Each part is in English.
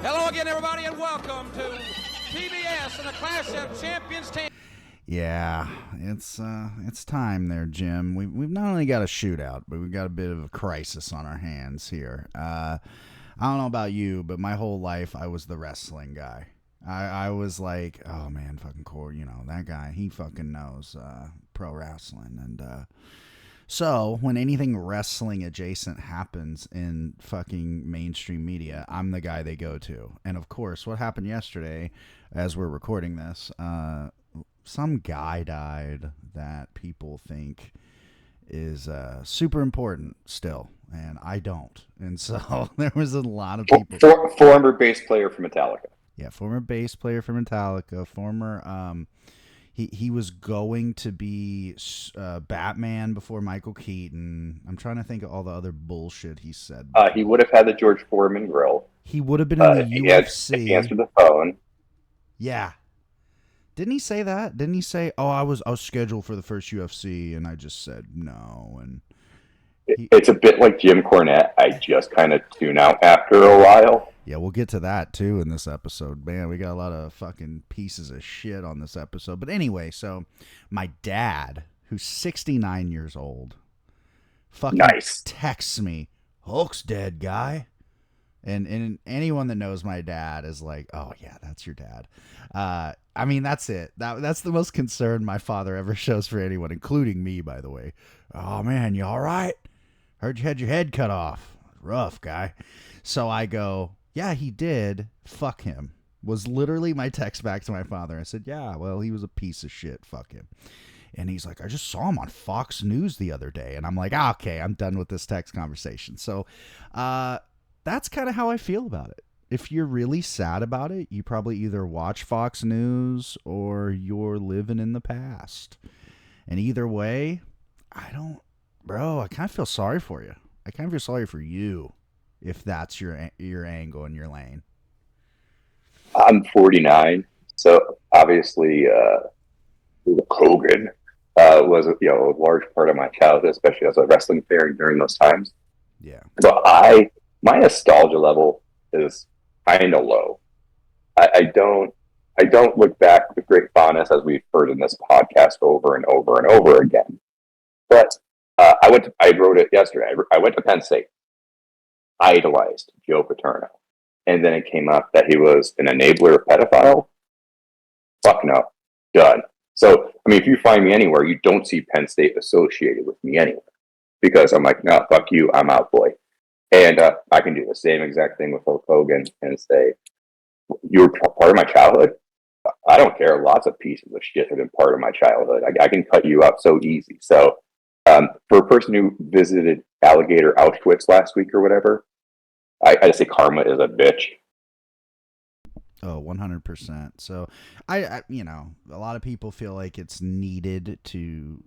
Hello again, everybody, and welcome to TBS and the Clash of Champions team. Yeah, it's time there, Jim. We've not only got a shootout, but we've got a bit of a crisis on our hands here. I don't know about you, but my whole life I was the wrestling guy. I was like, oh man, fucking Core, that guy, he fucking knows pro wrestling. And so when anything wrestling adjacent happens in fucking mainstream media, I'm the guy they go to. And of course, what happened yesterday, as we're recording this, some guy died that people think is super important still, and I don't. And so there was a lot of people. Former bass player for Metallica. Yeah, former bass player for Metallica. Former, he was going to be Batman before Michael Keaton. I'm trying to think of all the other bullshit he said. He would have had the George Foreman grill. He would have been in the UFC. He answered the phone. Yeah. Didn't he say that? Didn't he say, "Oh, I was scheduled for the first UFC," and I just said no? And it's a bit like Jim Cornette. I just kind of tune out after a while. Yeah, we'll get to that too in this episode. Man, we got a lot of fucking pieces of shit on this episode. But anyway, so my dad, who's 69 years old, fucking texts me, "Hulk's dead, guy." And anyone that knows my dad is like, "Oh yeah, that's your dad." I mean, that's it. That's the most concern my father ever shows for anyone, including me, by the way. "Oh man, you all right? Heard you had your head cut off. Rough, guy." So I go, "Yeah, he did. Fuck him." Was literally my text back to my father. I said, "Yeah, well, he was a piece of shit. Fuck him." And he's like, "I just saw him on Fox News the other day." And I'm like, okay, I'm done with this text conversation. So that's kind of how I feel about it. If you're really sad about it, you probably either watch Fox News or you're living in the past. And either way, I kind of feel sorry for you. I kind of feel sorry for you if that's your angle and your lane. I'm 49, so obviously Hogan was a large part of my childhood, especially as a wrestling fan during those times. Yeah. So my nostalgia level is kind of low. I don't look back with great fondness, as we've heard in this podcast over and over and over again. But I wrote it yesterday. I went to Penn State, idolized Joe Paterno, and then it came up that he was an enabler pedophile. Fuck no, done. So I mean, if you find me anywhere, you don't see Penn State associated with me anywhere, because I'm like, no, fuck you, I'm out, boy. And I can do the same exact thing with Hulk Hogan and say, you were part of my childhood? I don't care. Lots of pieces of shit have been part of my childhood. I can cut you up so easy. So for a person who visited Alligator Auschwitz last week or whatever, I just say karma is a bitch. Oh, 100%. So I a lot of people feel like it's needed to,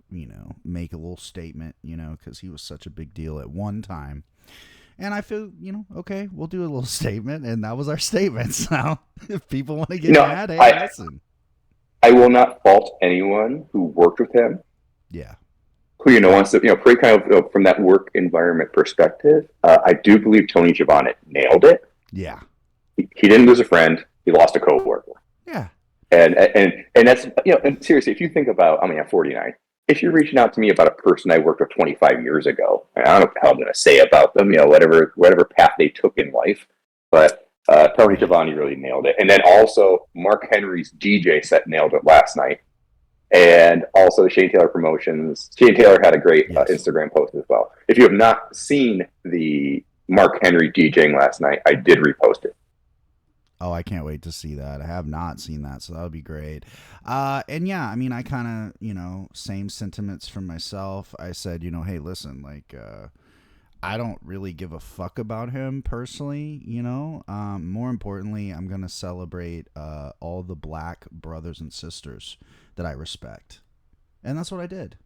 make a little statement, because he was such a big deal at one time. And I feel, okay, we'll do a little statement, and that was our statement. So if people want to get mad, hey, listen. I will not fault anyone who worked with him. Yeah. Who, wants to, pretty kind of from that work environment perspective. I do believe Tony Schiavone nailed it. Yeah. He didn't lose a friend. He lost a coworker. Yeah. And that's, and seriously, if you think about, I'm 49. If you're reaching out to me about a person I worked with 25 years ago, I don't know what the hell I'm going to say about them, whatever path they took in life. But Tony Schiavone really nailed it. And then also Mark Henry's DJ set nailed it last night. And also Shane Taylor Promotions. Shane Taylor had a great Instagram post as well. If you have not seen the Mark Henry DJing last night, I did repost it. Oh, I can't wait to see that. I have not seen that, so that would be great. And yeah, I mean, I kind of, same sentiments from myself. I said, hey, listen, like, I don't really give a fuck about him personally, More importantly, I'm going to celebrate all the black brothers and sisters that I respect. And that's what I did.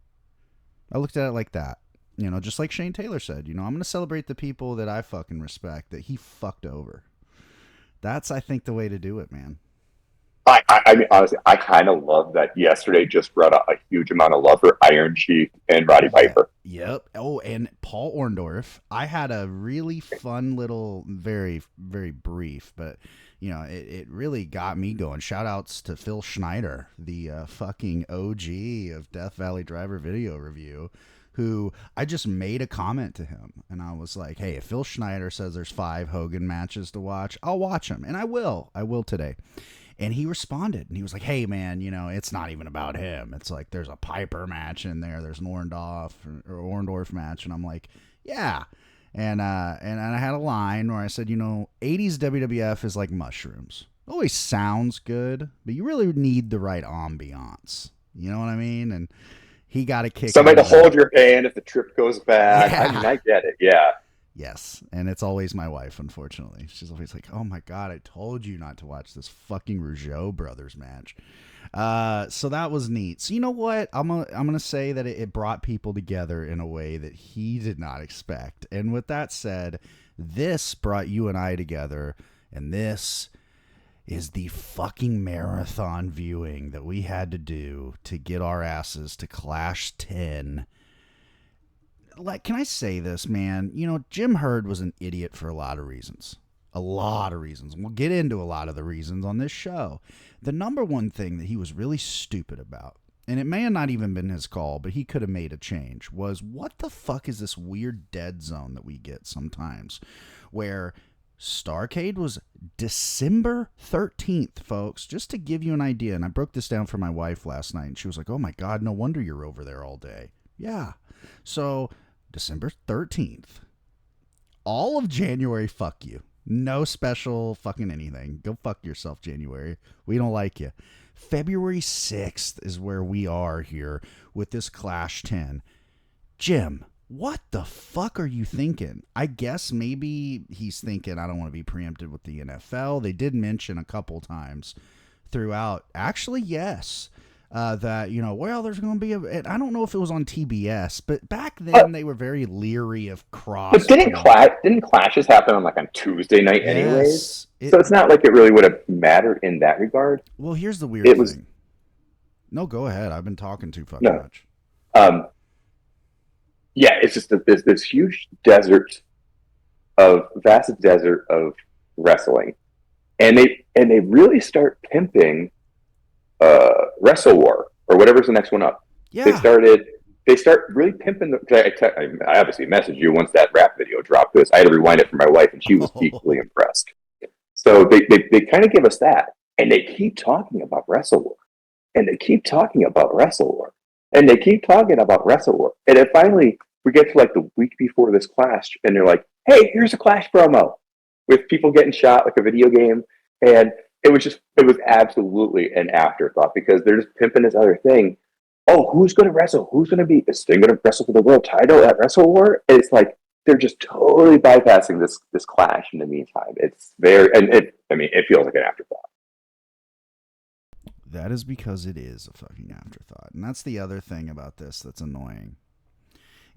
I looked at it like that. Just like Shane Taylor said, I'm going to celebrate the people that I fucking respect, that he fucked over. That's, I think, the way to do it, man. I mean, honestly, I kind of love that yesterday just brought a huge amount of love for Iron Sheik and Roddy Yeah. Piper. Yep. Oh, and Paul Orndorff. I had a really fun little, very, very brief, but you know, it really got me going. Shout outs to Phil Schneider, the fucking OG of Death Valley Driver video review, who I just made a comment to him, and I was like, hey, if Phil Schneider says there's 5 Hogan matches to watch, I'll watch them, and I will today. And he responded, and he was like, hey, man, you know, it's not even about him. It's like there's a Piper match in there. There's an Orndorff match. And I'm like, yeah. And I had a line where I said, you know, 80s WWF is like mushrooms. It always sounds good, but you really need the right ambiance. You know what I mean? And he got a kick. Somebody to hold your hand if the trip goes bad. Yeah. I mean, I get it. Yeah. Yes, and it's always my wife, unfortunately. She's always like, oh my God, I told you not to watch this fucking Rougeau brothers match. So that was neat. So you know what? I'm gonna say that it brought people together in a way that he did not expect. And with that said, this brought you and I together, and this is the fucking marathon viewing that we had to do to get our asses to Clash 10. Like, can I say this, man? You know, Jim Herd was an idiot for a lot of reasons. A lot of reasons. We'll get into a lot of the reasons on this show. The number one thing that he was really stupid about, and it may have not even been his call, but he could have made a change, was what the fuck is this weird dead zone that we get sometimes where Starrcade was December 13th, folks, just to give you an idea. And I broke this down for my wife last night, and she was like, oh my God, no wonder you're over there all day. Yeah. So December 13th. All of January, fuck you. No special fucking anything. Go fuck yourself, January. We don't like you. February 6th is where we are here with this Clash 10. Jim, what the fuck are you thinking? I guess maybe he's thinking, I don't want to be preempted with the NFL. They did mention a couple times throughout. Actually, yes. That, you know, well, there's going to be I don't know if it was on TBS, but back then they were very leery of cross. But didn't clashes happen on Tuesday night anyways? So it's not like it really would have mattered in that regard. Well, here's the weird thing. No, go ahead. I've been talking too fucking much. Yeah, it's just that there's this huge vast desert of wrestling, and they really start pimping Wrestle War or whatever's the next one up. Yeah. They start really pimping I obviously messaged you once that rap video dropped because I had to rewind it for my wife and she was deeply impressed. So they kind of give us that, and they keep talking about Wrestle War, and they keep talking about Wrestle War, and they keep talking about Wrestle War, and then finally we get to the week before this Clash, and they're like, hey, here's a Clash promo with people getting shot like a video game, and it was absolutely an afterthought because they're just pimping this other thing. Oh, who's going to wrestle? Who's going to be? Is Sting going to wrestle for the world title at Wrestle War? And it's like they're just totally bypassing this Clash in the meantime. It's it feels like an afterthought. That is because it is a fucking afterthought. And that's the other thing about this that's annoying,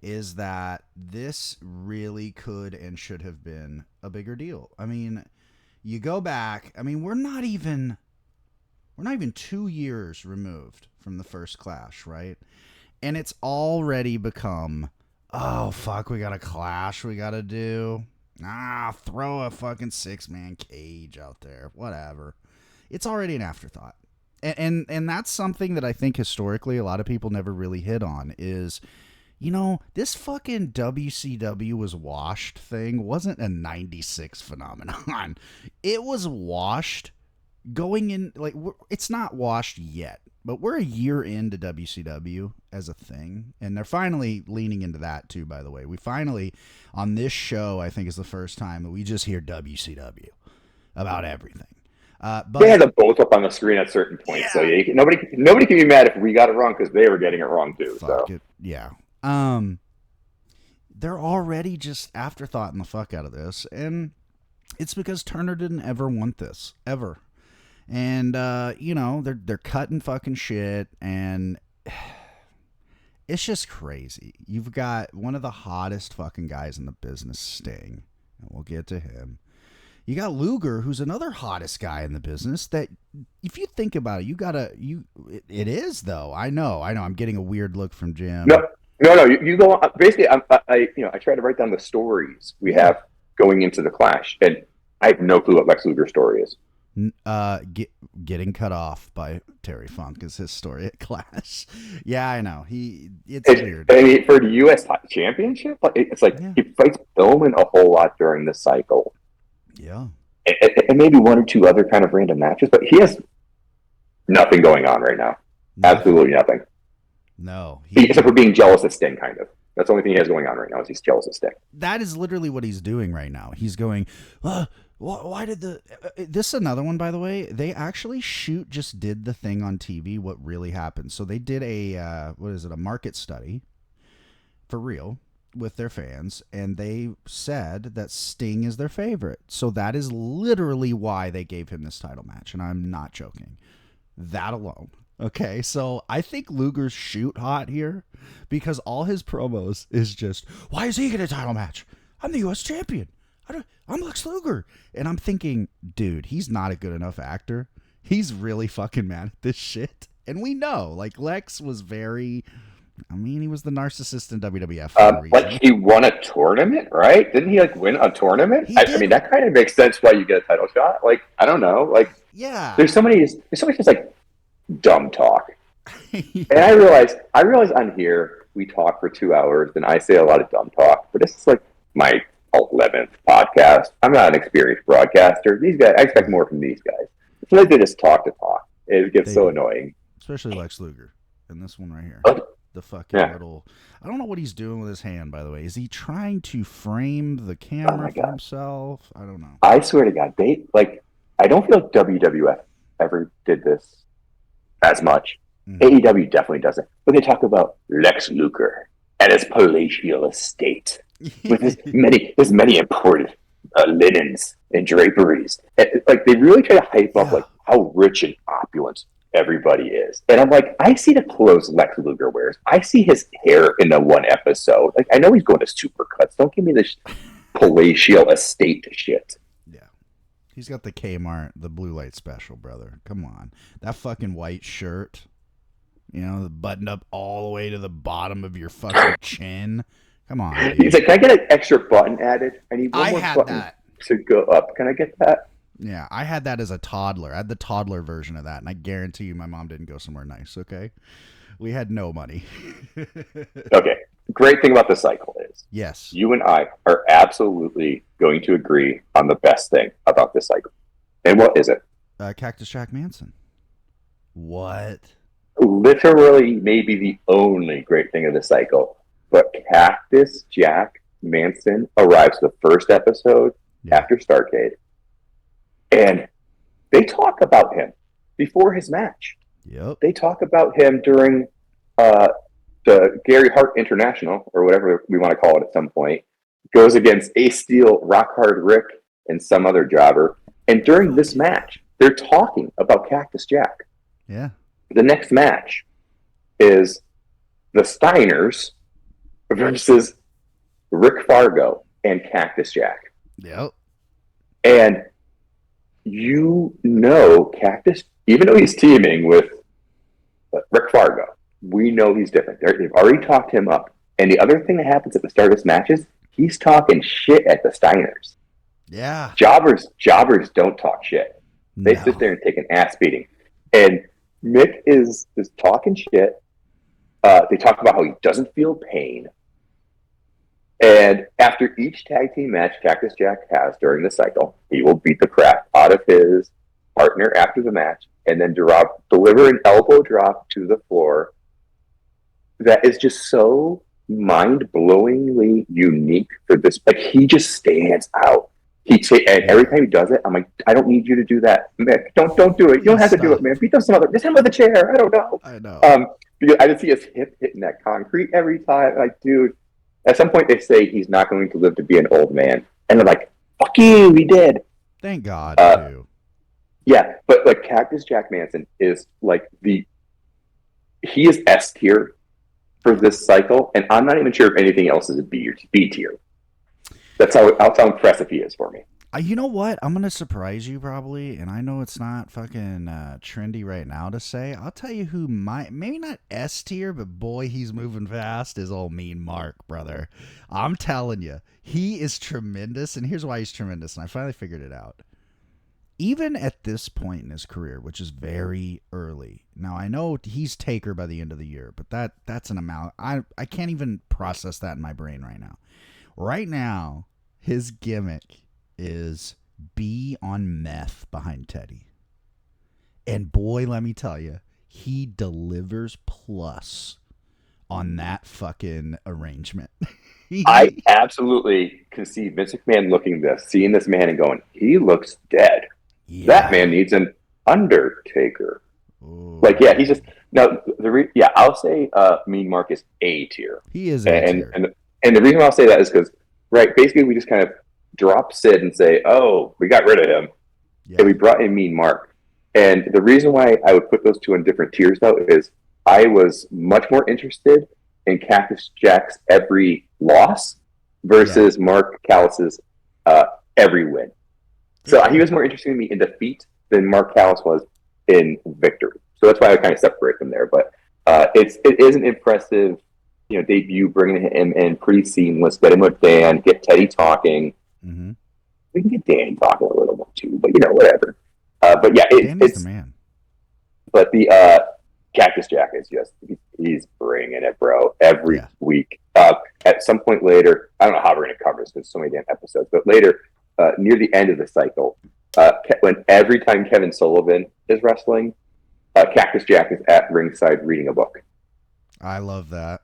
is that this really could and should have been a bigger deal. I mean, you go back, we're not even 2 years removed from the first Clash, right? And it's already become, oh, fuck, we got a Clash we got to do. Throw a fucking 6-man cage out there. Whatever. It's already an afterthought. And that's something that I think historically a lot of people never really hit on is, you know, this fucking WCW was washed thing wasn't a 96 phenomenon. It was washed going in, it's not washed yet, but we're a year into WCW as a thing. And they're finally leaning into that too, by the way. We finally, on this show, I think is the first time that we just hear WCW about everything. But they had them both up on the screen at certain points, so nobody can be mad if we got it wrong because they were getting it wrong too. Yeah. They're already just afterthoughting the fuck out of this, and it's because Turner didn't ever want this ever, and you know, they're cutting fucking shit, and it's just crazy. You've got one of the hottest fucking guys in the business, Sting, and we'll get to him. You got Luger, who's another hottest guy in the business. That, if you think about it, it is though. I know. I'm getting a weird look from Jim. No. You go on. Basically, I try to write down the stories we have going into the Clash, and I have no clue what Lex Luger's story is. Getting cut off by Terry Funk is his story at Clash. Yeah, I know. It's weird. I mean, for the U.S. Championship, it's like he fights Bowman a whole lot during this cycle. Yeah, and maybe one or two other kind of random matches, but he has nothing going on right now. Absolutely nothing. No, except for being jealous of Sting, kind of. That's the only thing he has going on right now is he's jealous of Sting. That is literally what he's doing right now. He's going, why did this is another one, by the way. They actually just did the thing on TV, what really happened. So they did a market study for real with their fans, and they said that Sting is their favorite. So that is literally why they gave him this title match, and I'm not joking. That alone. Okay, so I think Luger's shoot hot here because all his promos is just, why is he getting a title match? I'm the U.S. champion. I'm Lex Luger. And I'm thinking, dude, he's not a good enough actor. He's really fucking mad at this shit. And we know, like, Lex was he was the narcissist in WWF for a reason. Like, he won a tournament, right? Didn't he, win a tournament? I mean, that kind of makes sense why you get a title shot. Like, I don't know. Like, yeah. There's so many just, dumb talk. Yeah. And I realize on here, we talk for 2 hours, and I say a lot of dumb talk, but this is, my 11th podcast. I'm not an experienced broadcaster. These guys, I expect more from these guys. It's like they just talk to talk. It gets so annoying. Especially Lex Luger in this one right here. The fucking little... I don't know what he's doing with his hand, by the way. Is he trying to frame the camera for himself? I don't know. I swear to God, I don't feel like WWF ever did this as much. AEW definitely doesn't. But they talk about Lex Luger and his palatial estate with his many imported linens and draperies. And, they really try to hype up how rich and opulent everybody is. And I'm like, I see the clothes Lex Luger wears. I see his hair in the one episode. I know he's going to Supercuts. Don't give me this palatial estate shit. He's got the Kmart, the blue light special, brother. Come on. That fucking white shirt, buttoned up all the way to the bottom of your fucking chin. Come on, dude. He's like, can I get an extra button added? I need one more button that. To go up. Can I get that? Yeah, I had that as a toddler. I had the toddler version of that, and I guarantee you my mom didn't go somewhere nice, okay? We had no money. Okay. Great thing about the cycle is, yes, you and I are absolutely going to agree on the best thing about this cycle. And what is it? Cactus Jack Manson. What? Literally, maybe the only great thing of the cycle. But Cactus Jack Manson arrives the first episode after Starrcade. And they talk about him before his match. Yep. They talk about him during the Gary Hart International, or whatever we want to call it at some point, goes against Ace Steel, Rock Hard Rick, and some other jobber. And during this match, they're talking about Cactus Jack. Yeah. The next match is the Steiners versus Rick Fargo and Cactus Jack. Yep. And Cactus, even though he's teaming with Rick Fargo, we know he's different. They've already talked him up. And the other thing that happens at the start of this match is he's talking shit at the Steiners. Yeah. Jobbers don't talk shit. They sit there and take an ass beating. And Mick is talking shit. They talk about how he doesn't feel pain. And after each tag team match Cactus Jack has during the cycle, he will beat the crap out of his partner after the match and then deliver an elbow drop to the floor that is just so mind-blowingly unique for this. He just stands out. And every time he does it, I'm like, I don't need you to do that, Mick. Don't do it. You don't have to do it, man. Beat up some other. Just him with a chair. I don't know. I know. Because I just see his hip hitting that concrete every time. Dude. At some point, they say he's not going to live to be an old man, and they're like, "Fuck you, he did." Thank God, too. Yeah, but Cactus Jack Manson is he is S tier for this cycle, and I'm not even sure if anything else is a B tier. That's how impressive he is for me. You know what? I'm gonna surprise you probably, and I know it's not fucking trendy right now to say. I'll tell you who might, maybe not S tier, but boy, he's moving fast. Is old Mean Mark, brother. I'm telling you, he is tremendous, and here's why he's tremendous. And I finally figured it out. Even at this point in his career, which is very early. Now I know he's Taker by the end of the year, but that's an amount I can't even process that in my brain right now. Right now, his gimmick is be on meth behind Teddy. And boy, let me tell you, he delivers plus on that fucking arrangement. I absolutely can see Vince McMahon seeing this man and going, he looks dead. Yeah. That man needs an Undertaker. Ooh. Like, yeah, he's just, no, I'll say Mean Mark is A tier. He is A tier. And the reason I'll say that is because, right, basically we just kind of drop Sid and say, oh, we got rid of him. Yeah. And we brought in Mean Mark. And the reason why I would put those two in different tiers, though, is I was much more interested in Cactus Jack's every loss versus Mark Callis's every win. So he was more interested in me in defeat than Mark Callis was in victory. So that's why I kind of separate them there. But it is an impressive, debut, bringing him in pretty seamless. Get him with Dan, get Teddy talking. Mm-hmm. We can get Dan talking a little bit too, but whatever. But yeah, it's the man. But the Cactus Jack is he's bringing it, bro, every week. At some point later, I don't know how we're going to cover this because so many damn episodes, but later, near the end of the cycle, when every time Kevin Sullivan is wrestling, Cactus Jack is at ringside reading a book. I love that.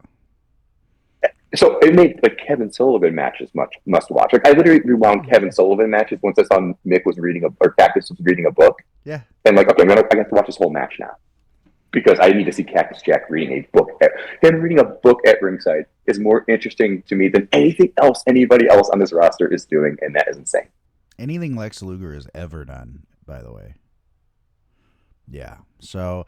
So it made the Kevin Sullivan matches must watch. Like I literally rewound Kevin Sullivan matches once I saw Mick was reading or Cactus was reading a book. Yeah. And like, okay, I have to watch this whole match now because I need to see Cactus Jack reading a book. Him reading a book at ringside is more interesting to me than anything else anybody else on this roster is doing, and that is insane. Anything Lex Luger has ever done, by the way. Yeah. So,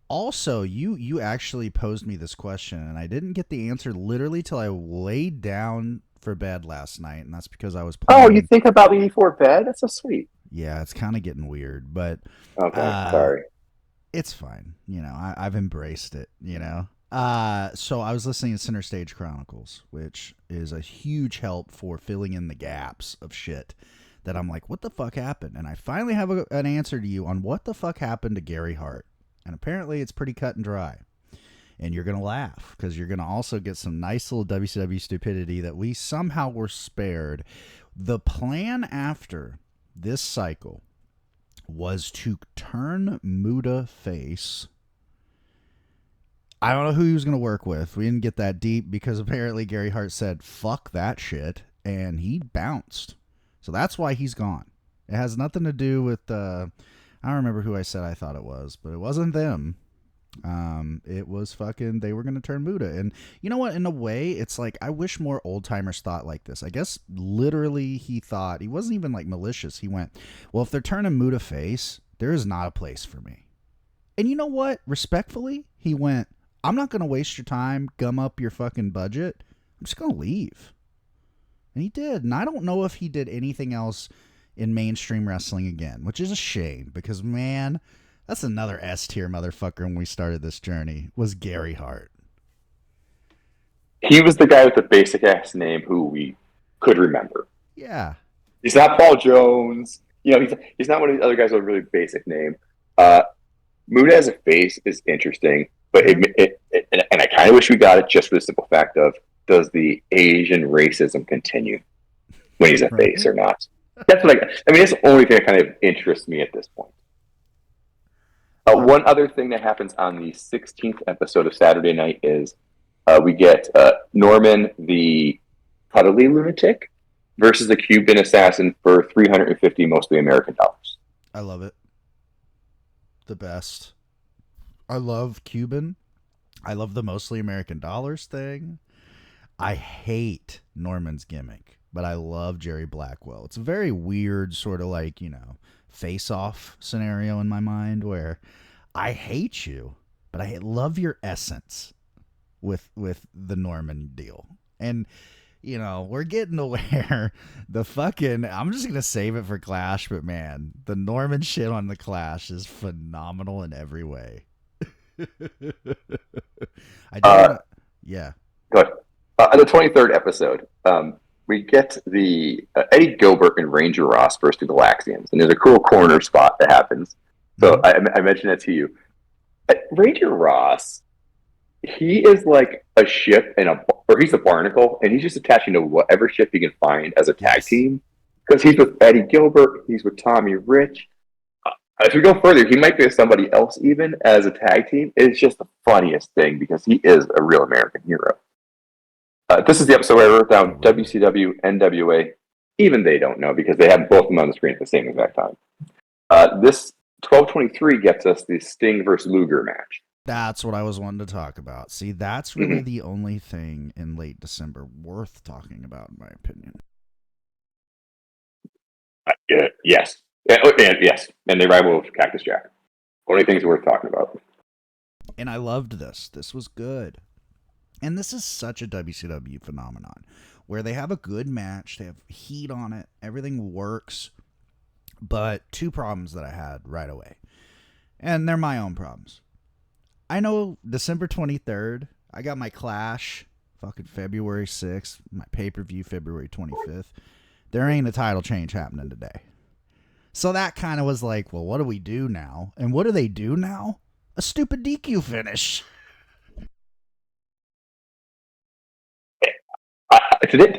also, you actually posed me this question, and I didn't get the answer literally till I laid down for bed last night, and that's because I was playing. Oh, you think about me before bed? That's so sweet. Yeah, it's kind of getting weird, but okay, sorry. It's fine. I've embraced it. So I was listening to Center Stage Chronicles, which is a huge help for filling in the gaps of shit that I'm like, what the fuck happened? And I finally have an answer to you on what the fuck happened to Gary Hart. And apparently it's pretty cut and dry. And you're going to laugh because you're going to also get some nice little WCW stupidity that we somehow were spared. The plan after this cycle was to turn Muta face. I don't know who he was going to work with. We didn't get that deep because apparently Gary Hart said, fuck that shit. And he bounced. So that's why he's gone. It has nothing to do with I don't remember who I said I thought it was, but it wasn't them. It was fucking, they were going to turn Muta. And you know what? In a way, it's like, I wish more old timers thought like this. I guess literally he thought, he wasn't even like malicious. He went, well, if they're turning Muta face, there is not a place for me. And you know what? Respectfully, he went, I'm not going to waste your time, gum up your fucking budget. I'm just going to leave. And he did. And I don't know if he did anything else in mainstream wrestling again, which is a shame because, man, that's another S tier motherfucker when we started this journey, was Gary Hart. He was the guy with the basic ass name who we could remember. Yeah. He's not Paul Jones. He's not one of the other guys with a really basic name. Muta as a face is interesting, but and I kind of wish we got it just for the simple fact of, does the Asian racism continue when he's a face or not? That's what that's the only thing that kind of interests me at this point. One other thing that happens on the 16th episode of Saturday Night is we get Norman, the cuddly lunatic, versus the Cuban assassin for 350 mostly American dollars. I love it. The best. I love Cuban. I love the mostly American dollars thing. I hate Norman's gimmick, but I love Jerry Blackwell. It's a very weird sort of like, face-off scenario in my mind where I hate you, but I love your essence with the Norman deal. And we're getting to where the fucking, I'm just going to save it for Clash, but man, the Norman shit on the Clash is phenomenal in every way. I don't yeah. Go ahead. The 23rd episode, we get the Eddie Gilbert and Ranger Ross versus the Galaxians, and there's a cool corner spot that happens. So I mentioned that to you. Ranger Ross, he is like a ship or he's a barnacle, and he's just attaching to whatever ship he can find as a tag team. Because he's with Eddie Gilbert, he's with Tommy Rich. As we go further, he might be with somebody else even as a tag team. It's just the funniest thing because he is a real American hero. This is the episode where I wrote down WCW, NWA. Even they don't know because they have both of them on the screen at the same exact time. This 12:23 gets us the Sting versus Luger match. That's what I was wanting to talk about. See, that's really the only thing in late December worth talking about, in my opinion. Yes. Yes. And they rival with Cactus Jack. Only things worth talking about. And I loved this. This was good. And this is such a WCW phenomenon where they have a good match, they have heat on it, everything works. But two problems that I had right away. And they're my own problems. I know December 23rd, I got my Clash fucking February 6th, my pay-per-view February 25th. There ain't a title change happening today. So that kind of was like, well, what do we do now? And what do they do now? A stupid DQ finish.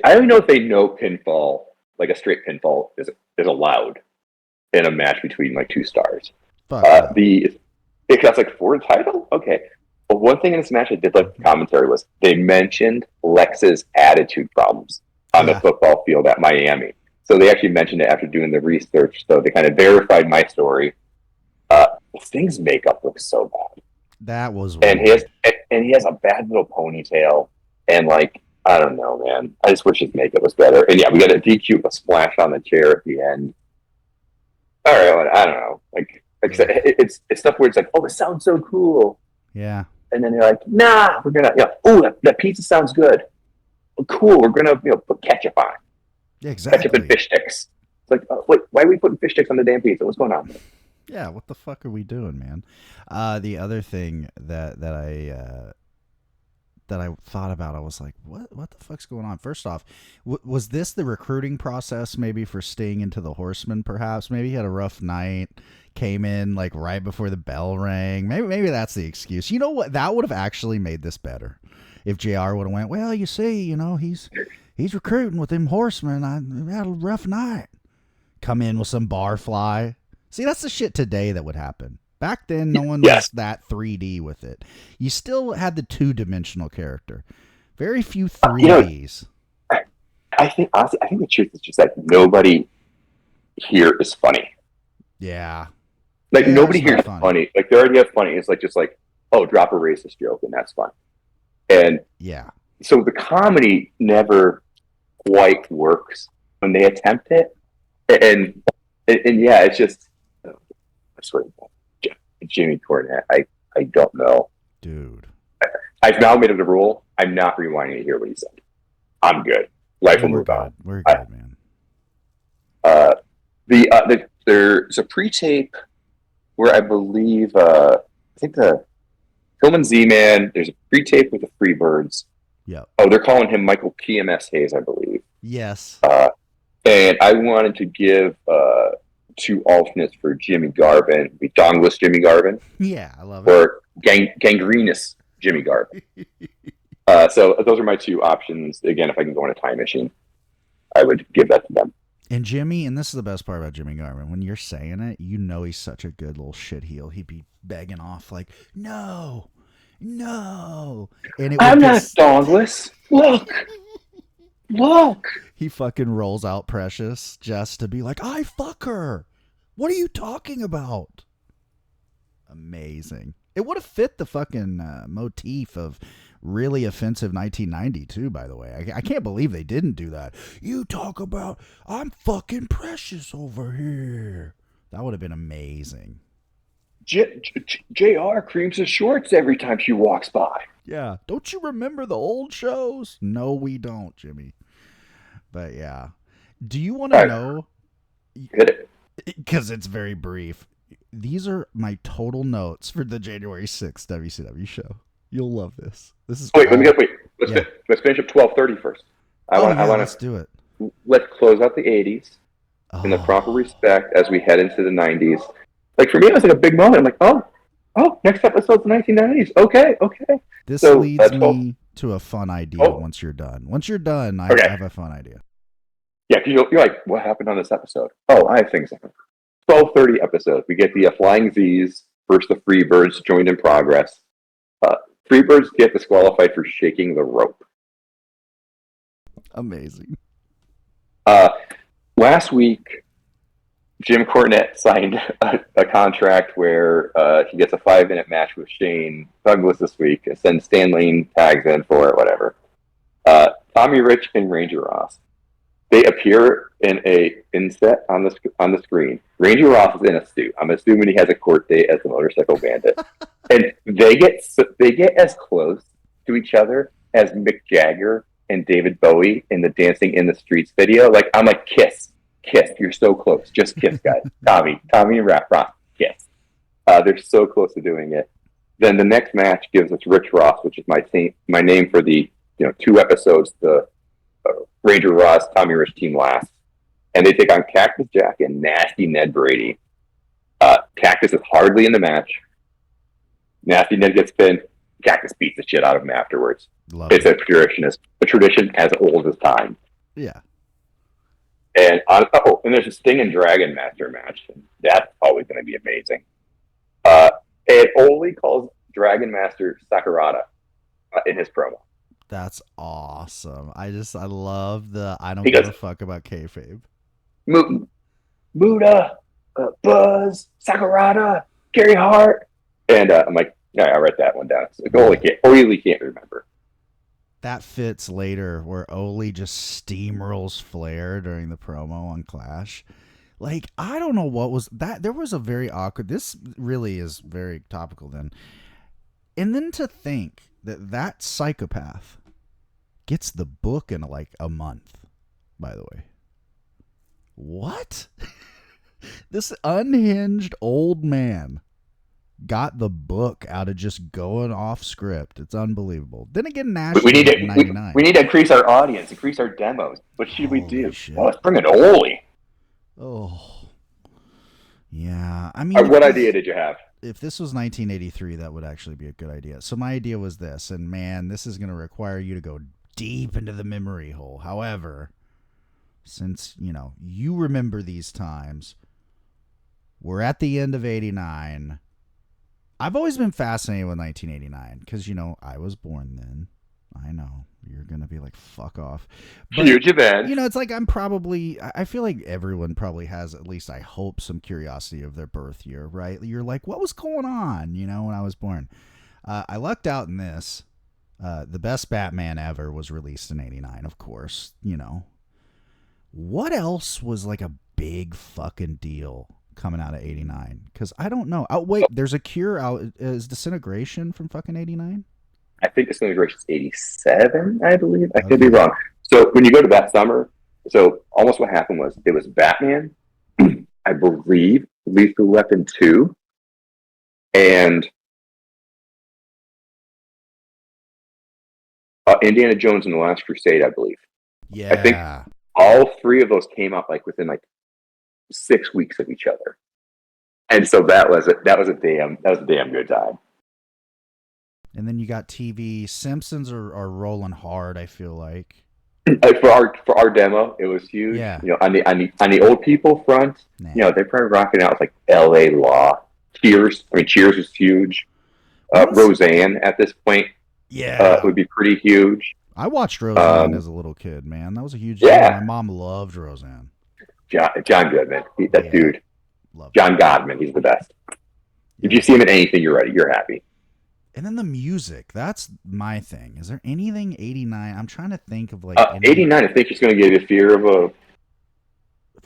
I don't know if they know pinfall, like a straight pinfall, is allowed in a match between like two stars. If that's like for a title, okay. But one thing in this match I did like the commentary was they mentioned Lex's attitude problems on the football field at Miami. So they actually mentioned it after doing the research. So they kind of verified my story. Sting's makeup looks so bad. That was weird. And he has a bad little ponytail. And like, I don't know, man. I just wish his makeup was better. And yeah, we got a DQ with a splash on the chair at the end. All right, I don't know. Like it's stuff where it's like, oh, it sounds so cool. Yeah. And then they're like, nah, we're gonna, that pizza sounds good. Well, cool, we're gonna, put ketchup on it. Yeah, exactly. Ketchup and fish sticks. It's like, wait, why are we putting fish sticks on the damn pizza? What's going on? Yeah, what the fuck are we doing, man? The other thing that I thought about, I was like, what the fuck's going on? First off, was this the recruiting process maybe for Sting into the Horsemen, perhaps? Maybe he had a rough night, came in like right before the bell rang. Maybe that's the excuse. You know what? That would have actually made this better. If JR would have went, well, you see, he's recruiting with them Horsemen. I had a rough night. Come in with some barfly. See, that's the shit today that would happen. Back then, no one was that 3D with it. You still had the two-dimensional character. Very few 3Ds. I think the truth is just that nobody here is funny. Yeah. Like, nobody here is funny. Like, they already have funny. It's like, just like, oh, drop a racist joke, and that's fun. And yeah. So the comedy never quite works when they attempt it. And yeah, it's just, I swear to God. Jimmy Cornette, I don't know. Dude. I've now made it a rule. I'm not rewinding to hear what he said. I'm good. Life will move on. We're good, man. There's a pre-tape where I believe, I think the Hillman Z-Man, there's a pre-tape with the Freebirds. Yeah. Oh, they're calling him Michael PMS Hayes, I believe. Yes. And I wanted to give two alternates for Jimmy Garvin. Be dongless Jimmy Garvin. Yeah, I love it. Or gangrenous Jimmy Garvin. So those are my two options. Again, if I can go on a time machine, I would give that to them. And Jimmy, and this is the best part about Jimmy Garvin, when you're saying it, he's such a good little shit heel. He'd be begging off like, no. And I'm not dongless. Look. He fucking rolls out Precious just to be like, I fuck her. What are you talking about? Amazing. It would have fit the fucking motif of really offensive 1990 too, by the way. I can't believe they didn't do that. You talk about, I'm fucking Precious over here. That would have been amazing. JR creams his shorts every time she walks by. Yeah. Don't you remember the old shows? No, we don't, Jimmy. But yeah. Do you want to know? Hit it. Because it's very brief. These are my total notes for the January 6th WCW show. You'll love this. This is Wait. Let's finish up 12:30 first. I want let's do it. Let's close out the 80s in the proper respect as we head into the 90s. Like for me, it was like a big moment. I'm like, oh, next episode's the 1990s. Okay. This leads me to a fun idea. Once you're done, I have a fun idea. Yeah, because you're like, what happened on this episode? Oh, I have things. 12:30 episode. We get the Flying Z's versus the Freebirds joined in progress. Freebirds get disqualified for shaking the rope. Amazing. Last week, Jim Cornette signed a contract where he gets a 5-minute match with Shane Douglas this week, and then Stan Lane tags in for it, whatever. Tommy Rich and Ranger Ross. They appear in a inset on the screen. Ranger Ross is in a suit. I'm assuming he has a court date as the Motorcycle Bandit, and they get as close to each other as Mick Jagger and David Bowie in the Dancing in the Streets video. Like I'm like, kiss. You're so close. Just kiss, guys. Tommy and Ross, kiss. They're so close to doing it. Then the next match gives us Rich Ross, which is my name for the 2 episodes. The Ranger Ross, Tommy Rich team last. And they take on Cactus Jack and Nasty Ned Brady. Cactus is hardly in the match. Nasty Ned gets pinned. Cactus beats the shit out of him afterwards. It's a tradition as old as time. Yeah. And there's a Sting and Dragon Master match. That's always going to be amazing. And Ole calls Dragon Master Sakurada in his promo. That's awesome. I love the I don't give a fuck about kayfabe. Muda, Buzz, Sakurada, Gary Hart. And I'm like, yeah, I write that one down. Ole can't remember. That fits later where Ole just steamrolls Flair during the promo on Clash. Like, I don't know what was that. There was a very awkward. This really is very topical then. And then to think that psychopath gets the book in like a month, by the way. What? This unhinged old man got the book out of just going off script. It's unbelievable. Then again, Nash. We need to increase our audience, increase our demos. What should we do? Shit. Let's bring it Ole. Oh, yeah. I mean, what idea did you have? If this was 1983, that would actually be a good idea. So my idea was this, and man, this is going to require you to go deep into the memory hole. However, since you remember these times, we're at the end of '89. I've always been fascinated with 1989 because, I was born then. I know. You're going to be like, fuck off. But, huge event. It's like I feel like everyone probably has, at least I hope, some curiosity of their birth year, right? You're like, what was going on, when I was born? I lucked out in this. The best Batman ever was released in '89, of course, What else was like a big fucking deal coming out of '89? Because I don't know. Oh wait, there's a Cure out. Is Disintegration from fucking '89? I think Disintegration is '87, I believe. I could be wrong. So when you go to that summer, almost what happened was it was Batman, I believe, Lethal Weapon 2, and Indiana Jones and the Last Crusade, I believe. Yeah. I think all 3 of those came out like within 6 weeks of each other, and so that was a damn good time. And then you got TV. Simpsons are rolling hard, I feel like. For our demo, it was huge. Yeah. On the old people front, they're probably rocking out with like L.A. Law, Cheers. I mean, Cheers was huge. Roseanne at this point, would be pretty huge. I watched Roseanne as a little kid, man. That was a huge deal. My mom loved Roseanne. John Goodman, dude. John Godman, he's the best. If you see him in anything, you're happy. And then the music, that's my thing. Is there anything '89? I'm trying to think of like '89. I think it's going to give you fear of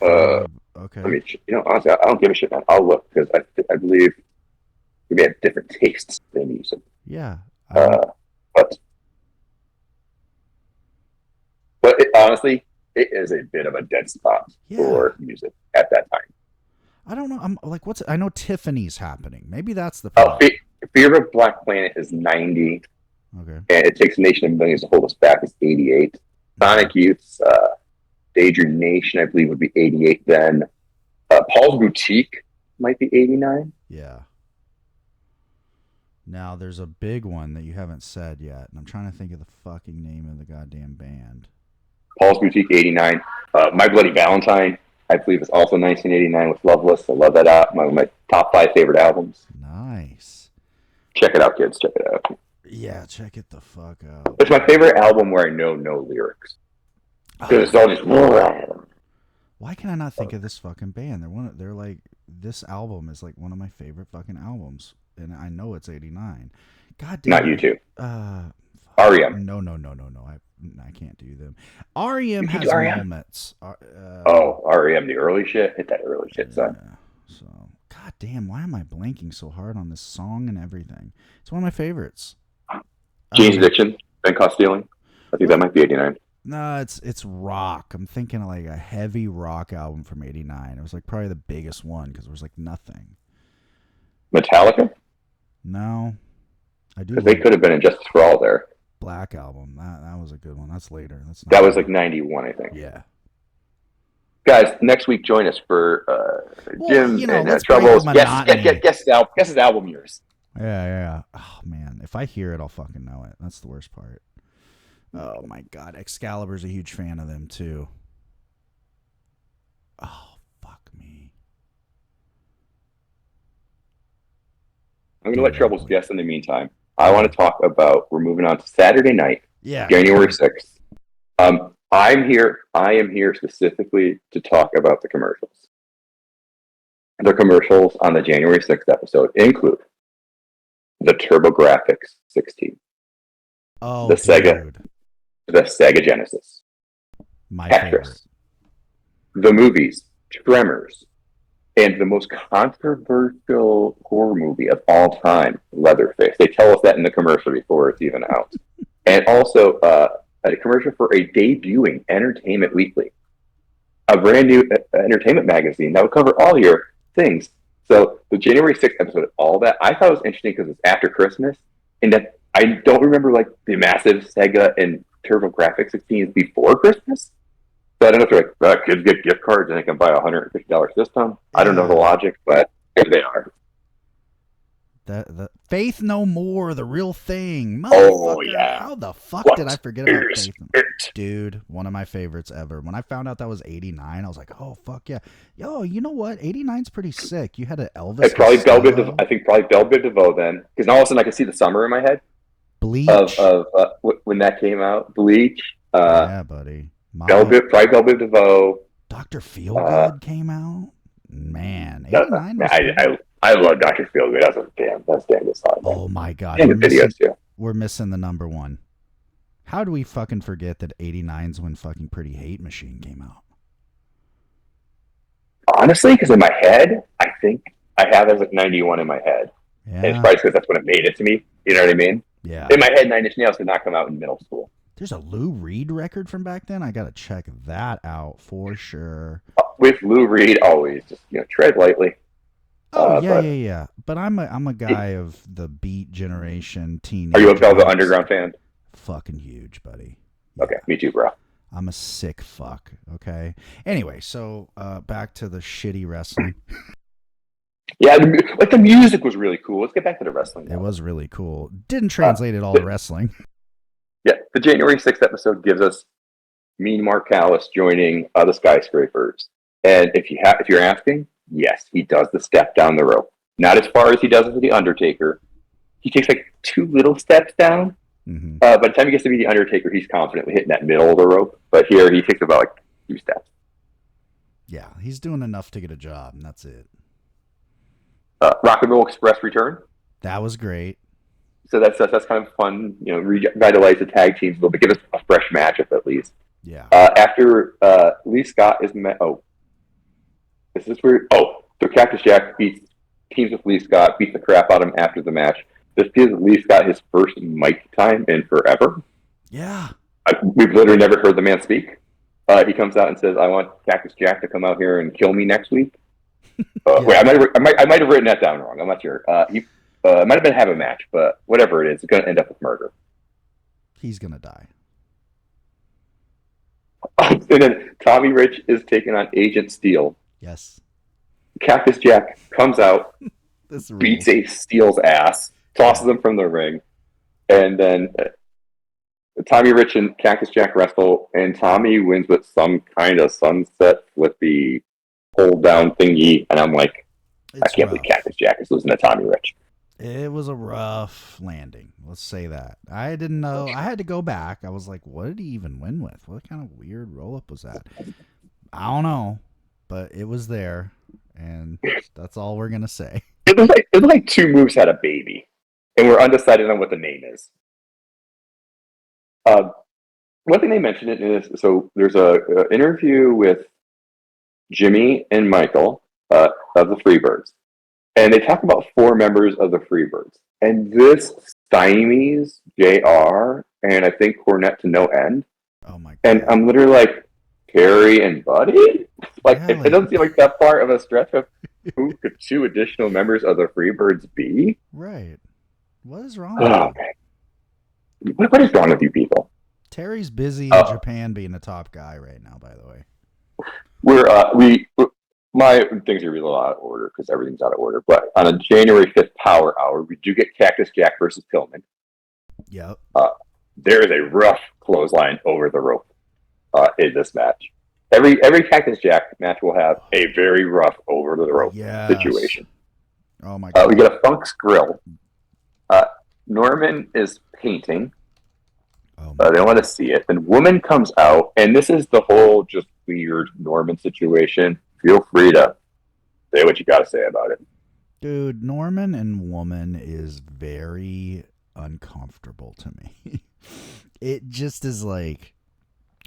a. Okay. I mean, honestly, I don't give a shit, man. I'll look because I believe we may have different tastes in music. Yeah. But honestly, it is a bit of a dead spot for music at that time. I don't know. I'm like, I know Tiffany's happening. Maybe that's the problem. Fear of a Black Planet is 90. Okay. And It Takes a Nation of Millions to Hold Us Back is 88. Sonic Youth's Daydream Nation, I believe, would be 88 then. Paul's Boutique might be 89. Yeah. Now, there's a big one that you haven't said yet, and I'm trying to think of the fucking name of the goddamn band. Paul's Boutique, 89. My Bloody Valentine, I believe, is also 1989 with Loveless. I love that out. One of my top 5 favorite albums. Nice. Check it out, kids. Check it out. Yeah, check it the fuck out. It's my favorite album where I know no lyrics. Because it's all just... Why can I not think of this fucking band? They're like, this album is like one of my favorite fucking albums. And I know it's 89. God damn. Not you two. REM. No. I can't do them. REM has moments. REM, the early shit. Hit that early shit, son. So, god damn, why am I blanking so hard on this song and everything? It's one of my favorites. Jane's Addiction, Ben Caught Stealing. I think that might be 89. No, it's rock. I'm thinking of like a heavy rock album from 89. It was like probably the biggest one because there was like nothing. Metallica? No. I do. Because they could have been in Justice for All there. Black Album. That was a good one. That's later. That was like 91, I think. Yeah. Guys, next week join us for Jim and Troubles. Guess his album years. Yeah. Oh man, if I hear it, I'll fucking know it. That's the worst part. Oh my god, Excalibur's a huge fan of them too. Oh fuck me. I'm gonna let Troubles guess in the meantime. I want to talk about. We're moving on to Saturday night, January 6th. I am here specifically to talk about the commercials. The commercials on the January 6th episode include the TurboGrafx 16. Oh, the Sega Genesis. My Tetris. favorite. The movies, Tremors, and the most controversial horror movie of all time, Leatherface. They tell us that in the commercial before it's even out. And also a commercial for a debuting Entertainment Weekly, a brand new entertainment magazine that would cover all your things. So the January 6th episode, all that, I thought it was interesting because it's after Christmas, and that I don't remember like the massive Sega and TurboGrafx 16s before Christmas. So I don't know if they're like, kids get gift cards and they can buy a $150 system. I don't know the logic, but here they are. The Faith No More, the real thing. Oh, yeah. How the fuck did I forget about Faith No More? Dude, one of my favorites ever. When I found out that was 89, I was like, oh, fuck yeah. Yo, you know what? 89's pretty sick. You had an Elvis. It's probably Belle Biv DeVoe then. Because now all of a sudden I can see the summer in my head. Bleach. Of when that came out. Bleach. Yeah, buddy. Probably Belle Biv DeVoe. Dr. Feelgood came out. Man, 89 was I love Dr. Feelgood. That's damn good song. Oh my god. We're missing the number one. How do we fucking forget that 89's when fucking Pretty Hate Machine came out? Honestly, because in my head, I think I have it as like 91 in my head. Yeah. And it's probably because that's when it made it to me. You know what I mean? Yeah. In my head, Nine Inch Nails did not come out in middle school. There's a Lou Reed record from back then. I gotta check that out for sure. With Lou Reed, always just tread lightly. Oh yeah. But I'm a guy of the Beat generation, teen. Are you a Velvet Underground fan? Fucking huge, buddy. Yeah. Okay, me too, bro. I'm a sick fuck. Okay. Anyway, so back to the shitty wrestling. Yeah, the music was really cool. Let's get back to the wrestling now. It was really cool. Didn't translate it all to wrestling. Yeah, the January 6th episode gives us Mean Mark Callis joining the Skyscrapers. And if you're asking, yes, he does the step down the rope. Not as far as he does with The Undertaker. He takes like 2 little steps down. Mm-hmm. By the time he gets to be The Undertaker, he's confidently hitting that middle of the rope. But here, he takes about like 2 steps. Yeah, he's doing enough to get a job, and that's it. Rock and Roll Express return. That was great. So that's kind of fun. Revitalize the tag teams a little bit. Give us a fresh matchup at least. Yeah. After Lee Scott is met. Oh, is this weird? Oh, so Cactus Jack teams with Lee Scott, beats the crap out of him after the match. This gives Lee Scott his first mic time in forever. Yeah. We've literally never heard the man speak. He comes out and says, "I want Cactus Jack to come out here and kill me next week." Yeah. Wait, I might have written that down wrong. I'm not sure. It might have been have a match, but whatever it is, it's going to end up with murder. He's gonna die. And then Tommy Rich is taking on Agent Steel. Yes. Cactus Jack comes out, This beats rules. Steel's ass, tosses him from the ring, and then Tommy Rich and Cactus Jack wrestle, and Tommy wins with some kind of sunset with the hold down thingy, and I'm like, I can't believe Cactus Jack is losing to Tommy Rich. It was a rough landing. Let's say that. I didn't know. I had to go back. I was like, what did he even win with? What kind of weird roll up was that? I don't know, but it was there, and that's all we're gonna say. It was like two moves had a baby, and we're undecided on what the name is. One thing they mentioned it is, so there's a interview with Jimmy and Michael of the Freebirds, and they talk about 4 members of the Freebirds, and this stymies JR and I think Cornette to no end. Oh my god! And I'm literally like, Terry and Buddy. Like Yeah, it doesn't seem like that far of a stretch of who could 2 additional members of the Freebirds be. Right. What is wrong with you? What is wrong with you people? Terry's busy in Japan being a top guy right now, by the way. My things are really out of order because everything's out of order. But on a January 5th Power Hour, we do get Cactus Jack versus Pillman. Yep. There is a rough clothesline over the rope in this match. Every Cactus Jack match will have a very rough over the rope situation. Oh my god. We get a Funk's Grill. Norman is painting. They don't want to see it. Then Woman comes out, and this is the whole just weird Norman situation. Feel free to say what you got to say about it. Dude, Norman and Woman is very uncomfortable to me. It just is like,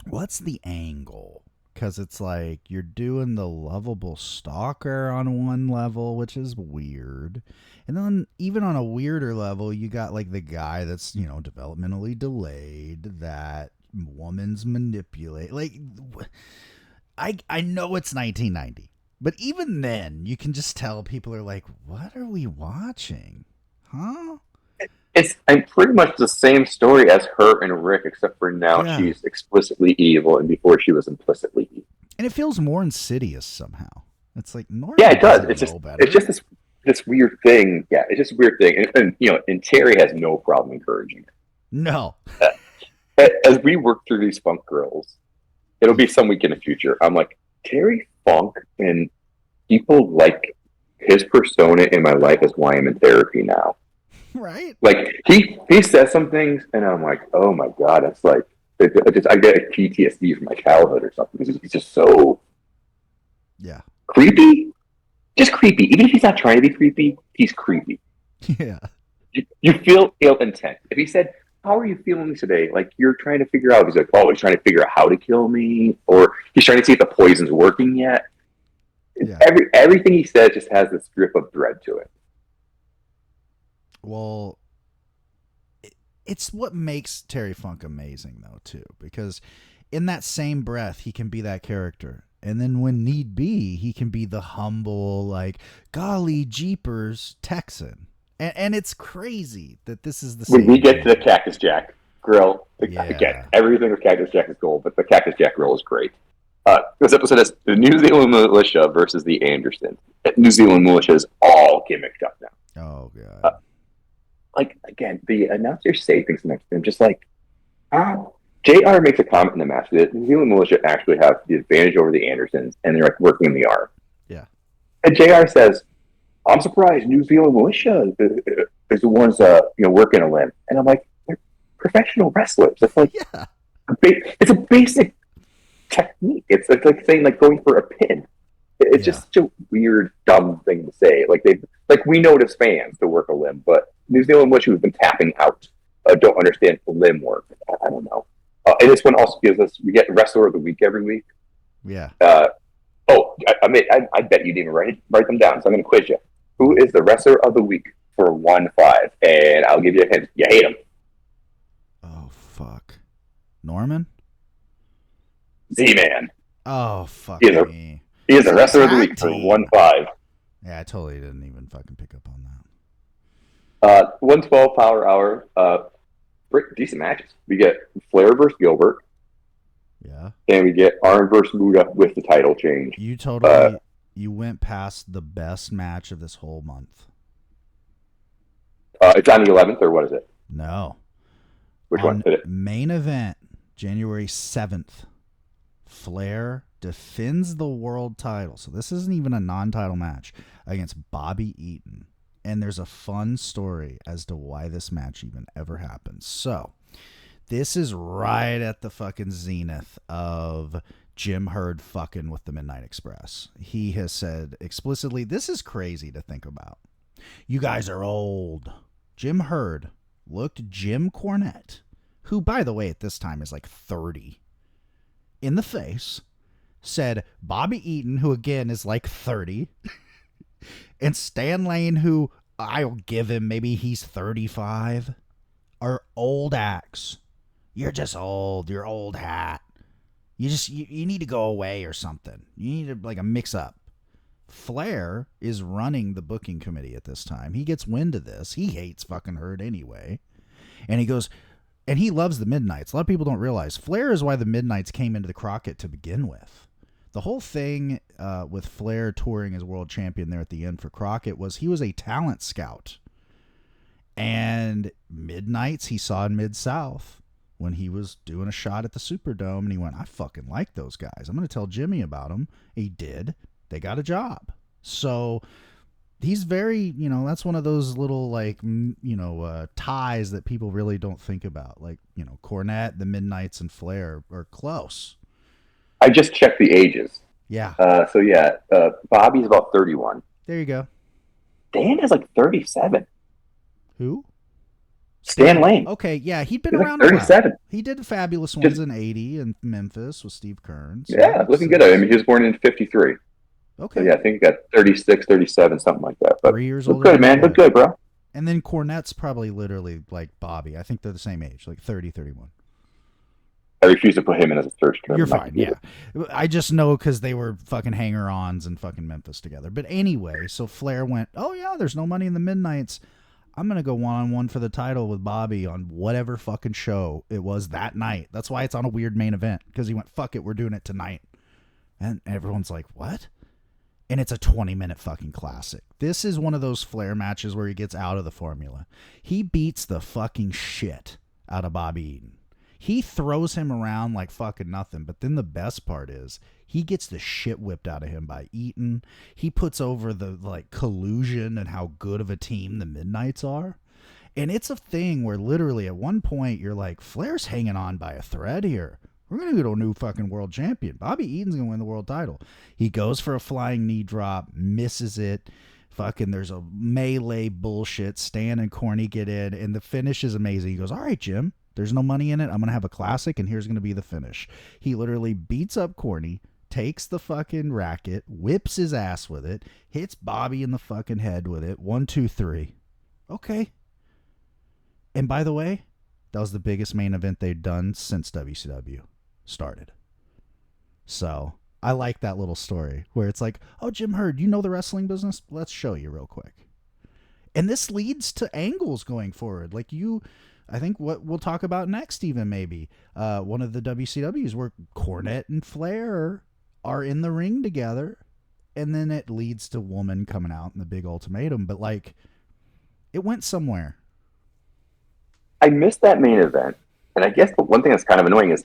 what's the angle? Because it's like you're doing the lovable stalker on one level, which is weird. And then even on a weirder level, you got like the guy that's, developmentally delayed, that Woman's manipulate. Like, I know it's 1990, but even then, you can just tell people are like, what are we watching? Huh? It's pretty much the same story as her and Rick, except for now she's explicitly evil, and before she was implicitly evil. And it feels more insidious somehow. It's like Norman. Yeah, it does. It's just this weird thing. Yeah, it's just a weird thing, and Terry has no problem encouraging it. No. As we work through these Funk girls, it'll be some week in the future. I'm like, Terry Funk, and people like his persona in my life is why I'm in therapy now. Right. Like he says some things, and I'm like, oh my god, it's like I get a PTSD from my childhood or something. He's just so creepy, just creepy. Even if he's not trying to be creepy, he's creepy. Yeah. You feel ill intent. If he said, "How are you feeling today?" Like you're trying to figure out. He's like, "Oh, he's trying to figure out how to kill me," or he's trying to see if the poison's working yet. Yeah. Everything he says just has this drip of dread to it. Well, it's what makes Terry Funk amazing, though, too, because in that same breath, he can be that character. And then when need be, he can be the humble, like, golly jeepers Texan. And it's crazy that this is the same. When we get to the Cactus Jack grill, again, everything with Cactus Jack is gold, but the Cactus Jack grill is great. This episode is the New Zealand Militia versus the Andersons. New Zealand Militia is all gimmicked up now. Oh, God. Again, the announcers say things next to him, just like, JR makes a comment in the match that New Zealand Militia actually have the advantage over the Andersons, and they're like working in the arm. Yeah. And JR says, I'm surprised New Zealand Militia is the ones, working a limb. And I'm like, they're professional wrestlers. It's like, it's a basic technique. It's like saying, like, going for a pin. It's just such a weird, dumb thing to say. Like we know it as fans to work a limb, but New Zealand Militia who've been tapping out don't understand limb work. I don't know. And this one also gives us, we get Wrestler of the Week every week. Yeah. I bet you didn't even write them down, so I'm going to quiz you. Who is the Wrestler of the Week for 1-5? And I'll give you a hint. You hate him. Oh, fuck. Norman? Z-Man. Oh, fuck He is me. He is the wrestler of the tag week for team. 1-5. Yeah, I totally didn't even fucking pick up on that. 112 Power Hour. Pretty decent matches. We get Flair versus Gilbert. Yeah. And we get Arn versus Muda with the title change. You totally you went past the best match of this whole month. It's on the 11th, or what is it? No. Which one? Hit it. Main event, January 7th. Flair defends the world title. So this isn't even a non-title match against Bobby Eaton. And there's a fun story as to why this match even ever happened. So this is right at the fucking zenith of Jim Herd fucking with the Midnight Express. He has said explicitly, this is crazy to think about. You guys are old. Jim Herd looked Jim Cornette, who, by the way, at this time is like 30, in the face, said Bobby Eaton, who again is like 30, and Stan Lane, who I'll give him, maybe he's 35, are old acts. You're just old. You're old hat. You need to go away or something. You need to, like, a mix up. Flair is running the booking committee at this time. He gets wind of this. He hates fucking Herd anyway. And he goes, and he loves the Midnights. A lot of people don't realize Flair is why the Midnights came into the Crockett to begin with. The whole thing with Flair touring as world champion there at the end for Crockett was he was a talent scout. And Midnights he saw in Mid-South when he was doing a shot at the Superdome, and he went, I fucking like those guys. I'm going to tell Jimmy about them. He did. They got a job. So he's very, that's one of those little, like, ties that people really don't think about. Like, Cornette, the Midnights, and Flair are close. I just checked the ages. Yeah. Bobby's about 31. There you go. Dan is like 37. Who? Stan Lane. Okay, yeah, he'd been He's around like 37. a while. He did fabulous ones in 80 in Memphis with Steve Kearns. Yeah, looking good. I mean, he was born in 53. Okay. So, yeah, I think he got 36, 37, something like that. But 3 years look older. good, man. Look good, bro. And then Cornette's probably literally like Bobby. I think they're the same age, like 30, 31. I refuse to put him in as a search term. You're fine, yeah. I just know because they were fucking hanger-ons in fucking Memphis together. But anyway, so Flair went, oh, yeah, there's no money in the Midnights. I'm going to go one-on-one for the title with Bobby on whatever fucking show it was that night. That's why it's on a weird main event, because he went, fuck it, we're doing it tonight. And everyone's like, what? And it's a 20-minute fucking classic. This is one of those Flair matches where he gets out of the formula. He beats the fucking shit out of Bobby Eaton. He throws him around like fucking nothing. But then the best part is he gets the shit whipped out of him by Eaton. He puts over the like collusion and how good of a team the Midnights are. And it's a thing where literally at one point you're like, Flair's hanging on by a thread here. We're going to go to a new fucking world champion. Bobby Eaton's going to win the world title. He goes for a flying knee drop, misses it. Fucking there's a melee bullshit. Stan and Corny get in, and the finish is amazing. He goes, all right, Jim, there's no money in it. I'm going to have a classic, and here's going to be the finish. He literally beats up Corny, takes the fucking racket, whips his ass with it, hits Bobby in the fucking head with it. 1, 2, 3. Okay. And by the way, that was the biggest main event they'd done since WCW started. So I like that little story where it's like, oh, Jim Herd, you know the wrestling business? Let's show you real quick. And this leads to angles going forward. Like I think what we'll talk about next even maybe, one of the WCWs where Cornette and Flair are in the ring together, and then it leads to Woman coming out in the big ultimatum. But like, it went somewhere. I missed that main event. And I guess the one thing that's kind of annoying is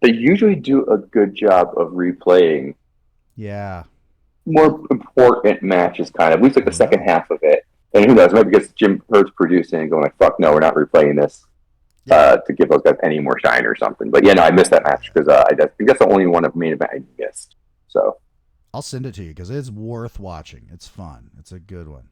they usually do a good job of replaying more important matches, kind of, at least like the second half of it. And who knows, maybe because Jim Herd's producing and going like, fuck no, we're not replaying this to give those guys any more shine or something. But yeah, no, I missed that match because I think that's the only one of main event I missed. So I'll send it to you because it's worth watching. It's fun. It's a good one.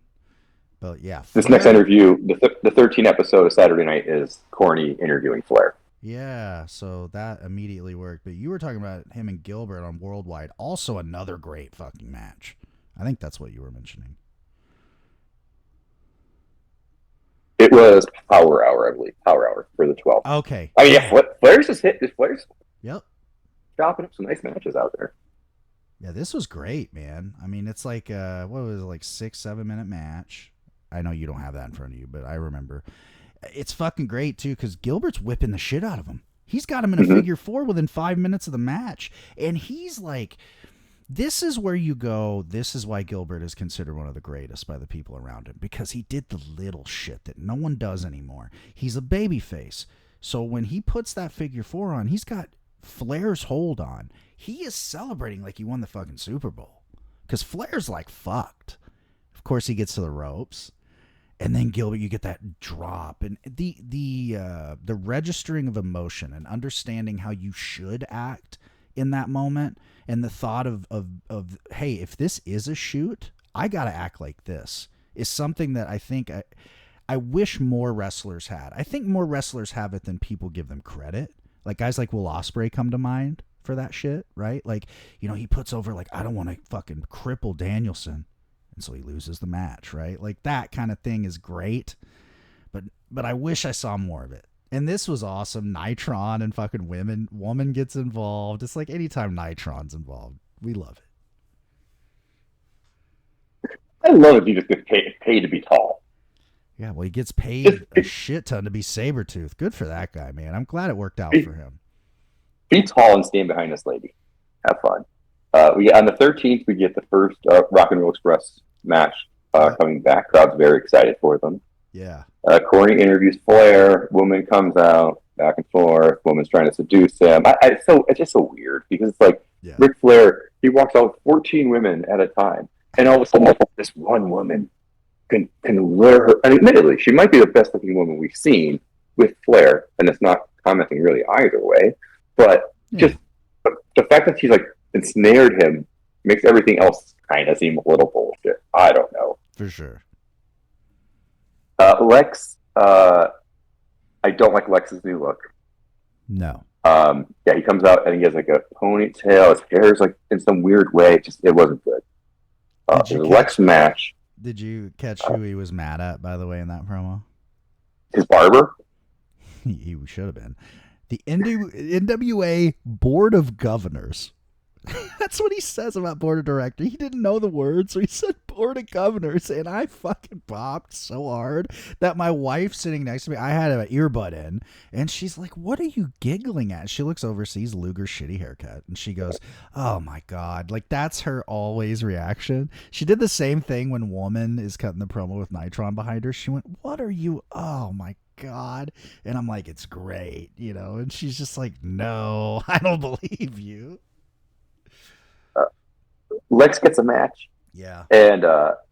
But yeah. This next interview, the 13th episode of Saturday Night is Corny interviewing Flair. Yeah, so that immediately worked. But you were talking about him and Gilbert on Worldwide. Also another great fucking match. I think that's what you were mentioning. It was Power Hour, I believe. Power Hour for the 12th. Okay. Oh, yeah. Flair's just hit. Flair's. Yep. chopping up some nice matches out there. Yeah, this was great, man. I mean, it's like what was it, like 6-7 minute match. I know you don't have that in front of you, but I remember. It's fucking great too because Gilbert's whipping the shit out of him. He's got him in a figure four within 5 minutes of the match, and he's like, this is where you go. This is why Gilbert is considered one of the greatest by the people around him, because he did the little shit that no one does anymore. He's a babyface. So when he puts that figure four on, he's got Flair's hold on. He is celebrating like he won the fucking Super Bowl, because Flair's like fucked. Of course, he gets to the ropes, and then Gilbert, you get that drop, and the registering of emotion and understanding how you should act in that moment, and the thought of hey, if this is a shoot, I gotta act like this, is something that I think I wish more wrestlers had. I think more wrestlers have it than people give them credit. Like guys like Will Ospreay come to mind for that shit, right? Like, you know, he puts over like, I don't want to fucking cripple Danielson, and so he loses the match, right? Like that kind of thing is great, but I wish I saw more of it. And this was awesome. Nitron and fucking woman gets involved. It's like anytime Nitron's involved, we love it. I love it. You just get paid to be tall. Yeah, well, he gets paid a shit ton to be Sabretooth. Good for that guy, man. I'm glad it worked out for him. Be tall and stand behind this lady. Have fun. On the 13th, we get the first Rock and Roll Express match coming back. Crowd's very excited for them. Yeah. Corey interviews Flair. Woman comes out, back and forth. Woman's trying to seduce him. It's just so weird because it's like Ric Flair, he walks out with 14 women at a time. And all of a sudden, this one woman can lure her. And admittedly, she might be the best looking woman we've seen with Flair. And it's not commenting really either way. But just the fact that she's like ensnared him makes everything else kind of seem a little bullshit. I don't know. For sure. Lex, I don't like Lex's new look. No. He comes out and he has like a ponytail. His hair is like in some weird way. It wasn't good. The Lex match. Did you catch who he was mad at, by the way, in that promo? His barber? He should have been. The NWA Board of Governors. That's what he says about Board of Directors. He didn't know the word, so he said Board of Governors, and I fucking popped so hard that my wife sitting next to me, I had an earbud in, and she's like, what are you giggling at? She looks over, sees Luger's shitty haircut, and she goes, oh my God. Like, that's her always reaction. She did the same thing when Woman is cutting the promo with Nitron behind her. She went, what are you? Oh my God. And I'm like, it's great, you know? And she's just like, no, I don't believe you. Lex gets a match. Yeah. And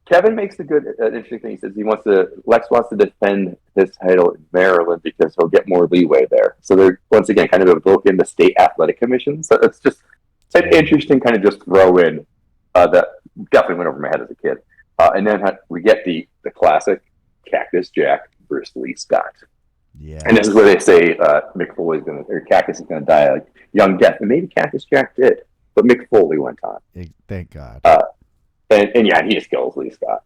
Kevin makes a good, interesting thing. He says Lex wants to defend his title in Maryland because he'll get more leeway there. So they're, once again, kind of evoking the state athletic commission. So it's just an interesting kind of just throw in that definitely went over my head as a kid. And then we get the classic Cactus Jack versus Lee Scott. Yeah. And this is where they say Mick Foley's Cactus is going to die a young death. And maybe Cactus Jack did. But Mick Foley went on. Thank God. And yeah, he just kills Lee Scott.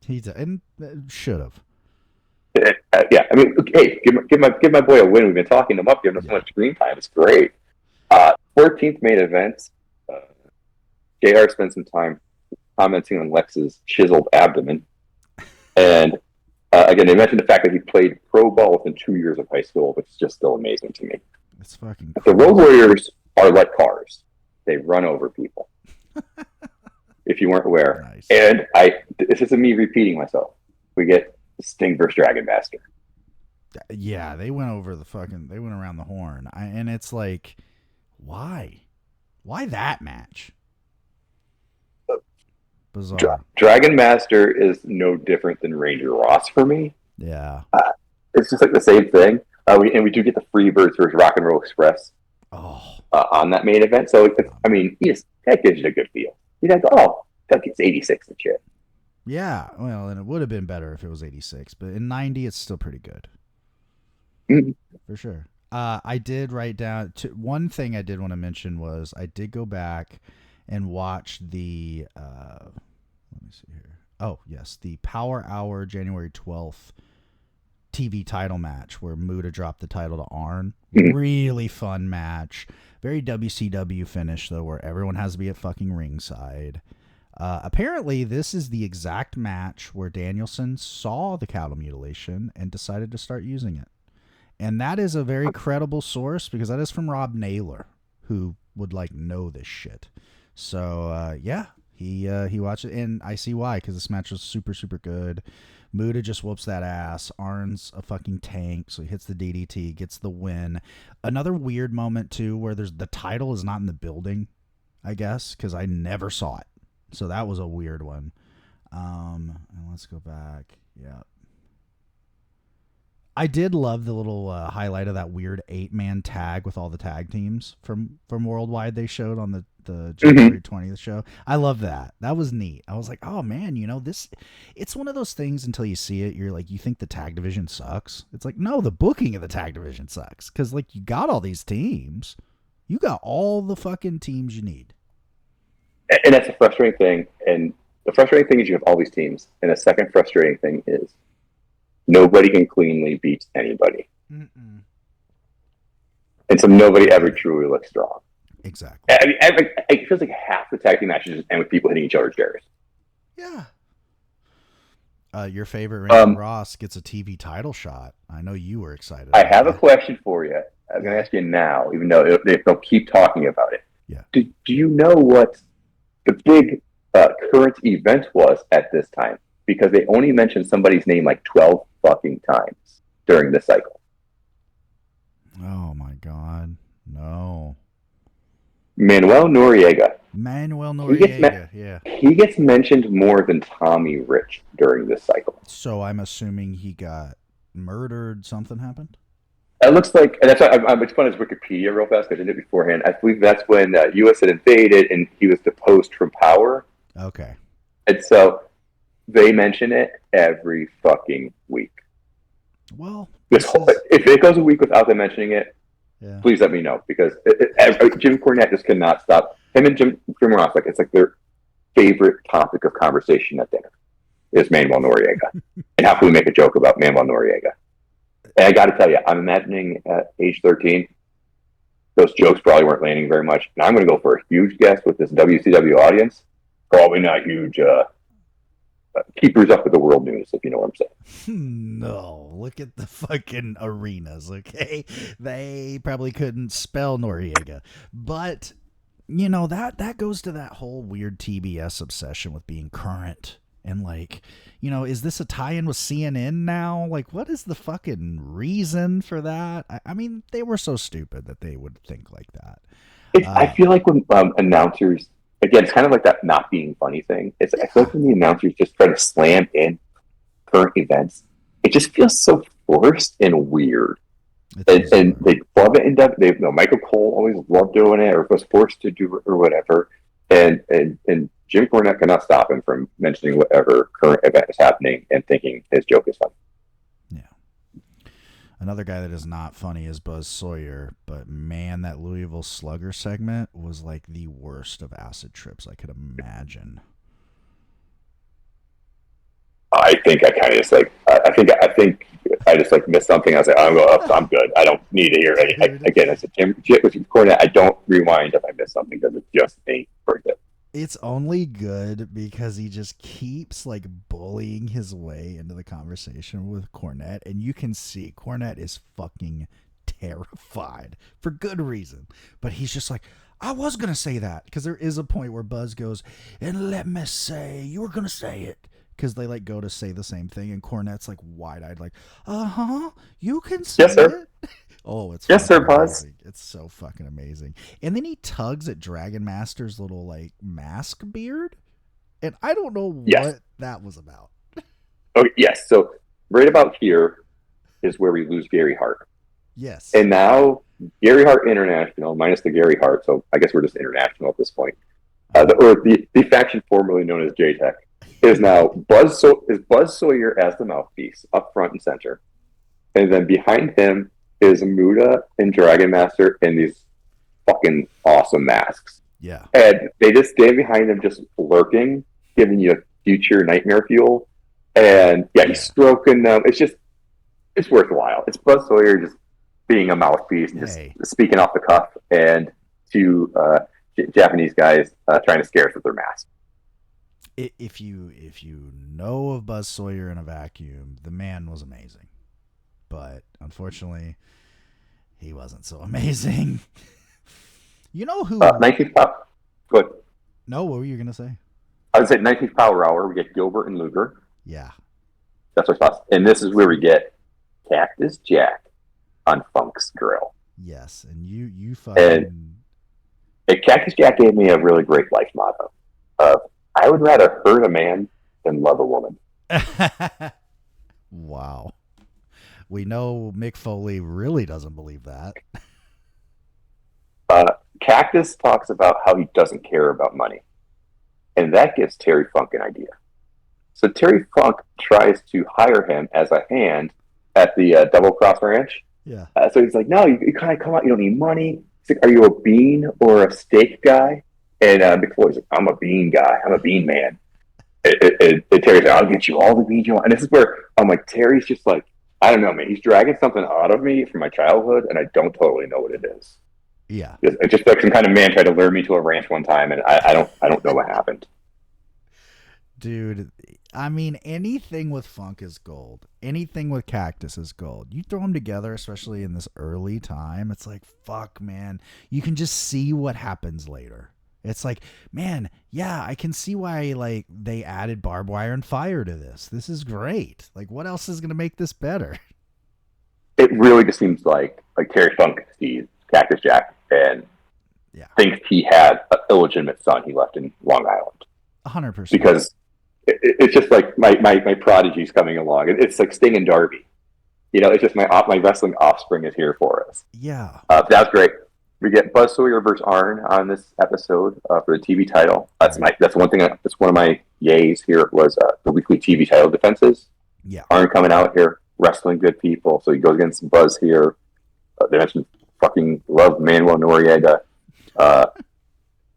He should have. Yeah, I mean, hey, give my boy a win. We've been talking him up, giving him so much screen time. It's great. 14th main event. JR spent some time commenting on Lex's chiseled abdomen, and again, they mentioned the fact that he played pro ball within 2 years of high school, which is just still amazing to me. It's fucking. The Road Warriors are like cars. They run over people. If you weren't aware. Nice. And this isn't me repeating myself. We get Sting versus Dragon Master. Yeah, they went around the horn. And it's like, why? Why that match? Bizarre. Dragon Master is no different than Ranger Ross for me. Yeah. It's just like the same thing. We do get the Freebirds versus Rock and Roll Express. On that main event. So, that gives you a good feel. You'd have to go, that gets 86 and shit. Yeah, well, and it would have been better if it was 86, but in 90, it's still pretty good. Mm-hmm. For sure. I did write down, one thing I did want to mention was I did go back and watch the, let me see here. Oh, yes, the Power Hour January 12th TV title match where Muta dropped the title to Arn. Really fun match. Very WCW finish, though, where everyone has to be at fucking ringside. Apparently, this is the exact match where Danielson saw the cattle mutilation and decided to start using it. And that is a very credible source because that is from Rob Naylor, who would know this shit. So, yeah, he watched it, and I see why, because this match was super, super good. Muta just whoops that ass. Arn's a fucking tank, so he hits the DDT, gets the win. Another weird moment, too, where the title is not in the building, I guess, because I never saw it. So that was a weird one. And let's go back. Yeah. I did love the little highlight of that weird 8-man tag with all the tag teams from Worldwide they showed on the January 20th show. I love that. That was neat. I was like, oh man, it's one of those things until you see it, you're like, you think the tag division sucks. It's like, no, the booking of the tag division sucks. Because you got all these teams. You got all the fucking teams you need. And that's a frustrating thing. And the frustrating thing is you have all these teams. And the second frustrating thing is nobody can cleanly beat anybody. Mm-mm. And so nobody ever truly looks strong. Exactly. I mean, it feels like half the tag team matches just end with people hitting each other's chairs. Yeah. Your favorite Randy Ross gets a TV title shot. I know you were excited. I have a question for you. I'm going to ask you now, even though they'll keep talking about it. Yeah. Do you know what the big current event was at this time? Because they only mentioned somebody's name 12 fucking times during the cycle. Oh my God. No. Manuel Noriega. Yeah. He gets mentioned more than Tommy Rich during this cycle. So I'm assuming he got murdered, something happened? It looks like, and that's why I'm explaining his Wikipedia real fast because I did it beforehand. I believe that's when U.S. had invaded and he was deposed from power. Okay. And so they mention it every fucking week. Well, if it goes a week without them mentioning it, yeah, please let me know, because Jim Cornette just cannot stop. Him and Jim Ross, it's like their favorite topic of conversation at dinner is Manuel Noriega. And how can we make a joke about Manuel Noriega? And I got to tell you, I'm imagining at age 13, those jokes probably weren't landing very much. And I'm going to go for a huge guess with this WCW audience. Probably not huge keepers up with the world news, if you know what I'm saying. No, look at the fucking arenas, okay? They probably couldn't spell Noriega. But, that goes to that whole weird TBS obsession with being current. And is this a tie-in with CNN now? What is the fucking reason for that? I mean, they were so stupid that they would think like that. I feel like when announcers, again, it's kind of like that not being funny thing. I feel like when the announcers just try to slam in current events, it just feels so forced and weird. And they love it in depth. Michael Cole always loved doing it, or was forced to do it, or whatever. And Jim Cornette cannot stop him from mentioning whatever current event is happening and thinking his joke is funny. Yeah. Another guy that is not funny is Buzz Sawyer, but man, that Louisville Slugger segment was the worst of acid trips I could imagine. I think I kind of just I think I just missed something. I was like, I'm good. I don't need to hear it. Again, it's a Jim with Cornette. I don't rewind if I miss something because it's just me for it. It's only good because he just keeps bullying his way into the conversation with Cornette, and you can see Cornette is fucking terrified for good reason. But he's just I was gonna say that, because there is a point where Buzz goes, and let me say, you were gonna say it, because they go to say the same thing, and Cornette's wide-eyed, you can say it. Oh, it's yes, sir, Buzz. It's so fucking amazing. And then he tugs at Dragon Master's little mask beard, and I don't know what that was about. Oh yes, so right about here is where we lose Gary Hart. Yes, and now Gary Hart International, minus the Gary Hart, so I guess we're just international at this point. The faction formerly known as J-Tech is now Buzz Sawyer as the mouthpiece up front and center, and then behind him is Muta and Dragon Master in these fucking awesome masks. Yeah. And they just stand behind them just lurking, giving you future nightmare fuel. And he's stroking them. It's worthwhile. It's Buzz Sawyer just being a mouthpiece and just speaking off the cuff. And two Japanese guys trying to scare us with their masks. If you know of Buzz Sawyer in a vacuum, the man was amazing, but unfortunately, he wasn't so amazing. You know who? 19th Power. Good. No, what were you gonna say? I would say 19th Power Hour. We get Gilbert and Luger. Yeah, that's what's possible. And this is where we get Cactus Jack on Funk's grill. Yes, and you fucking. And Cactus Jack gave me a really great life motto. I would rather hurt a man than love a woman. Wow. We know Mick Foley really doesn't believe that. Cactus talks about how he doesn't care about money. And that gives Terry Funk an idea. So Terry Funk tries to hire him as a hand at the Double Cross Ranch. Yeah. So he's like, no, you kind of come out, you don't need money. He's like, are you a bean or a steak guy? And Mick Foley's like, I'm a bean guy. I'm a bean man. And Terry's like, I'll get you all the beans you want. And this is where I'm like, Terry's just like, I don't know, man. He's dragging something out of me from my childhood, and I don't totally know what it is. Yeah. It's just like some kind of man tried to lure me to a ranch one time, and I don't know what happened. Dude, I mean, anything with Funk is gold. Anything with Cactus is gold. You throw them together, especially in this early time, it's like, fuck, man. You can just see what happens later. It's like, man, yeah, I can see why like they added barbed wire and fire to this. This is great. Like, what else is going to make this better? It really just seems like Terry Funk sees Cactus Jack and thinks he had an illegitimate son he left in Long Island. 100%. Because it's just like my prodigy's coming along. It's like Sting and Darby. You know, it's just my wrestling offspring is here for us. Yeah. That was great. We get Buzz Sawyer versus Arn on this episode for the TV title. That's one thing. That's one of my yays here was the weekly TV title defenses. Yeah. Arn coming out here wrestling good people, so he goes against Buzz here. They mentioned fucking love Manuel Noriega.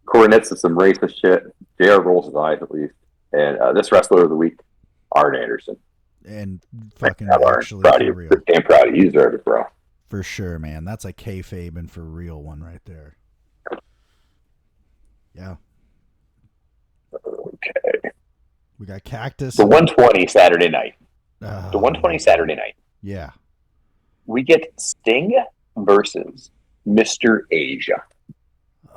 Coronets is some racist shit. JR rolls his eyes at least. And this wrestler of the week, Arn Anderson. And fucking actually proud for real. Damn proud of you, deserve it, bro. For sure, man. That's a kayfabe and for real one right there. Yeah. Okay. We got Cactus. The 120 Saturday night. The 120 Saturday night. Yeah. We get Sting versus Mr. Asia.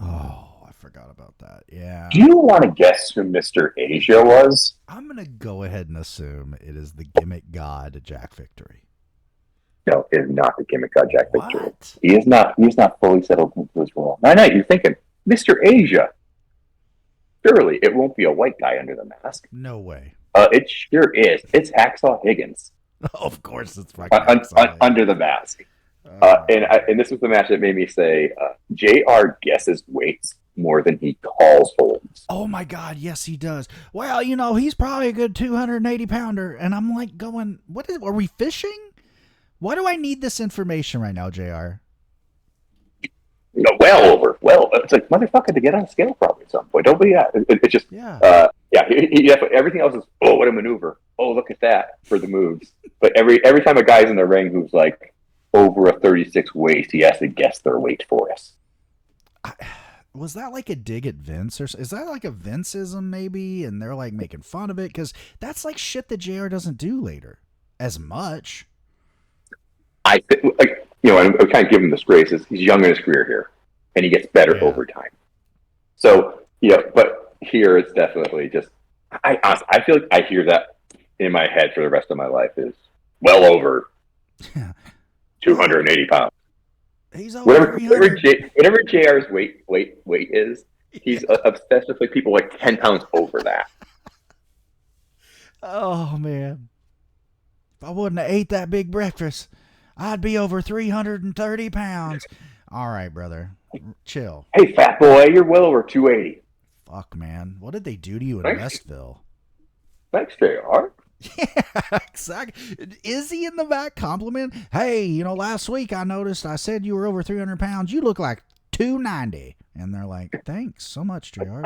Oh, I forgot about that. Yeah. Do you want to guess who Mr. Asia was? I'm going to go ahead and assume it is the gimmick god Jack Victory. No, it is not the gimmick god Jack Victory. He is not fully settled into his role. I know, you're thinking, Mr. Asia. Surely it won't be a white guy under the mask. No way. It sure is. It's Hacksaw Higgins. Of course it's fucking under the mask. And this was the match that made me say, JR guesses weights more than he calls holds. Oh my God, yes he does. Well, you know, he's probably a good 280 pounder. And I'm like going, are we fishing? Why do I need this information right now, JR? No, it's like, motherfucker, to get on a scale probably at some point. Don't be it's just, everything else is, oh, what a maneuver. Oh, look at that for the moves. But every time a guy's in the ring who's like over a 36 waist, he has to guess their weight for us. Was that like a dig at Vince? Or is that like a Vinceism maybe? And they're like making fun of it? Because that's like shit that JR doesn't do later as much. I think, I'm kind of giving him this grace. He's young in his career here, and he gets better over time. So, but here it's definitely just, I feel like I hear that in my head for the rest of my life is well over 280 pounds. He's over whatever JR's weight is, he's obsessed with like people like 10 pounds over that. Oh, man. If I wouldn't have ate that big breakfast, I'd be over 330 pounds. All right, brother. Chill. Hey, fat boy, you're well over 280. Fuck, man. What did they do to you in Westville? Thanks, JR. Yeah, exactly. Is he in the back compliment? Hey, last week I noticed I said you were over 300 pounds. You look like 290. And they're like, thanks so much, JR.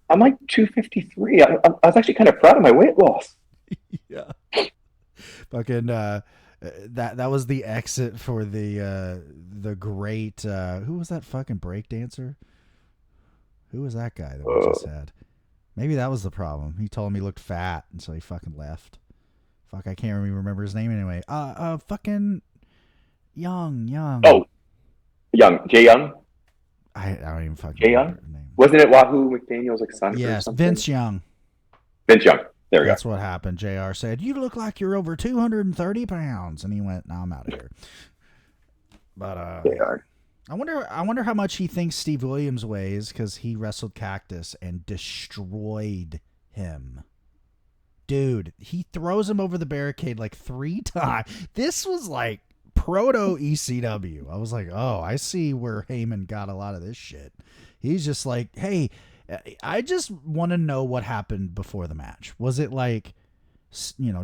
I'm like 253. I was actually kind of proud of my weight loss. Yeah. Fucking, that was the exit for the great who was that fucking break dancer? Who was that guy that we just had? Maybe that was the problem. He told him he looked fat, and so he fucking left. Fuck, I can't even remember his name anyway. Fucking Young. Oh, Jay Young. I don't even fucking Jay remember Young. his name. Wasn't it Wahoo McDaniel's like son? Yes, or something? Vince Young. Vince Young. There we That's go. what happened. JR said, "You look like you're over 230 pounds," and he went, "No, I'm out of here." But I wonder how much he thinks Steve Williams weighs, because he wrestled Cactus and destroyed him. Dude, he throws him over the barricade like 3 times. This was like proto ECW. I was like, oh, I see where Heyman got a lot of this shit. He's just like, hey, I just want to know what happened before the match. Was it like,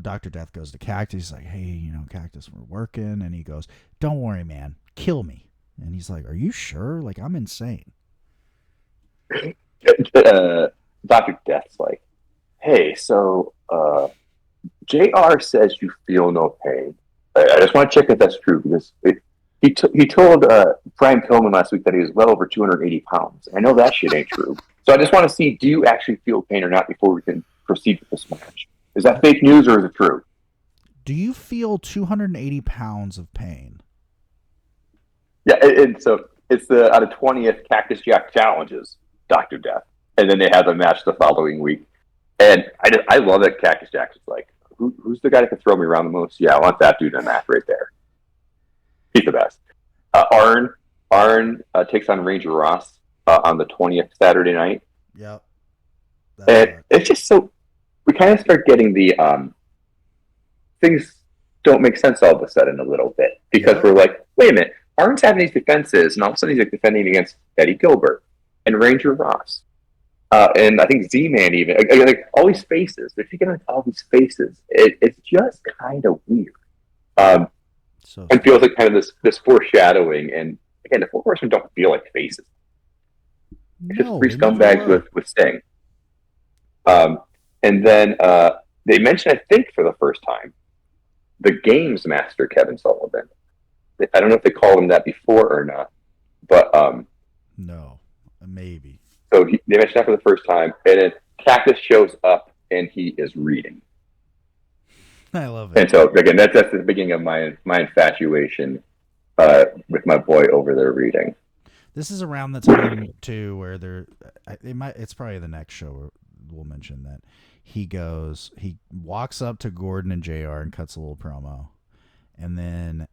Dr. Death goes to Cactus. He's like, hey, Cactus, we're working. And he goes, don't worry, man. Kill me. And he's like, are you sure? Like, I'm insane. Dr. Death's like, hey, so JR says you feel no pain. I just want to check if that's true, because he told Brian Pillman last week that he was well over 280 pounds. I know that shit ain't true. So I just want to see, do you actually feel pain or not before we can proceed with this match? Is that fake news or is it true? Do you feel 280 pounds of pain? Yeah, and so it's the out of 20th Cactus Jack challenges, Dr. Death. And then they have a match the following week. And I love that Cactus Jack is like, who's the guy that can throw me around the most? Yeah, I want that dude in that right there. He's the best. Arn takes on Ranger Ross on the 20th Saturday night. Yep. And it's just so, we kind of start getting the things don't make sense all of a sudden a little bit, because we're like, wait a minute, Arn's having these defenses, and all of a sudden he's like defending against Eddie Gilbert and Ranger Ross. And I think Z-Man even, like all these faces, they're taking on all these faces. It's just kind of weird. It feels like kind of this foreshadowing. And again, the Four Horsemen don't feel like faces. It's just three scumbags with Sting. And then they mentioned, I think for the first time, the Games Master, Kevin Sullivan. I don't know if they called him that before or not, but no, maybe. So they mentioned that for the first time, and then Cactus shows up and he is reading. I love it. And so again, that's the beginning of my infatuation with my boy over there reading. This is around the time too where it's probably the next show where we'll mention that he walks up to Gordon and JR and cuts a little promo, and then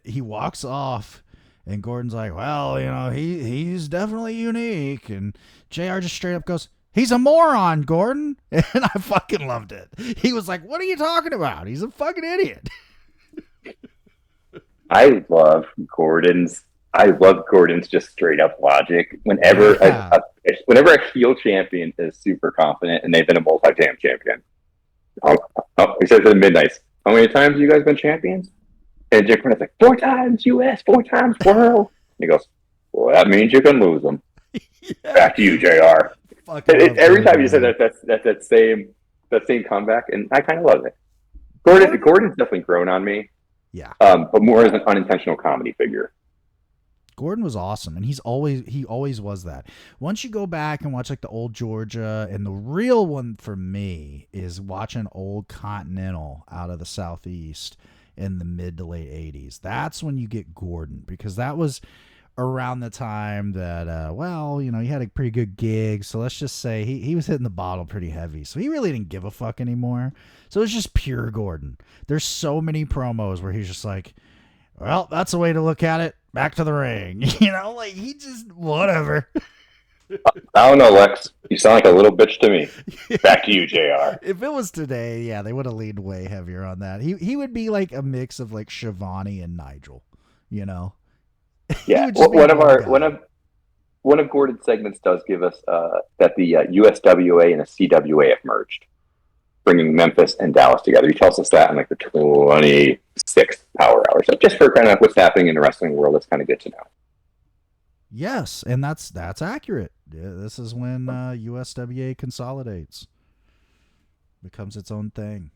he walks off. And Gordon's like, well, he's definitely unique. And JR just straight up goes, he's a moron, Gordon. And I fucking loved it. He was like, what are you talking about? He's a fucking idiot. I love Gordon's just straight up logic. Whenever a heel champion is super confident and they've been a multi-time champion. He says to the Midnights, how many times have you guys been champions? And Jim Cornette's like, 4 times US, 4 times world. And he goes, well, that means you can lose them. Yeah. Back to you, JR. Every time you say that's that same comeback, and I kind of love it. Gordon's definitely grown on me. Yeah. But more as an unintentional comedy figure. Gordon was awesome, and he always was that. Once you go back and watch like the old Georgia, and the real one for me is watching old Continental out of the Southeast in the mid to late 80s. That's when you get Gordon, because that was around the time that, he had a pretty good gig. So let's just say he was hitting the bottle pretty heavy. So he really didn't give a fuck anymore. So it's just pure Gordon. There's so many promos where he's just like, well, that's a way to look at it. Back to the ring. Like he just, whatever. I don't know, Lex. You sound like a little bitch to me. Back to you, JR. If it was today, yeah, they would have leaned way heavier on that. He would be like a mix of like Shivani and Nigel, Yeah. One of Gordon's segments does give us that the USWA and the CWA have merged, bringing Memphis and Dallas together. He tells us that in like the 26th Power Hour. So just for kind of what's happening in the wrestling world, that's kind of good to know. Yes, and that's accurate. Yeah, this is when USWA consolidates, becomes its own thing.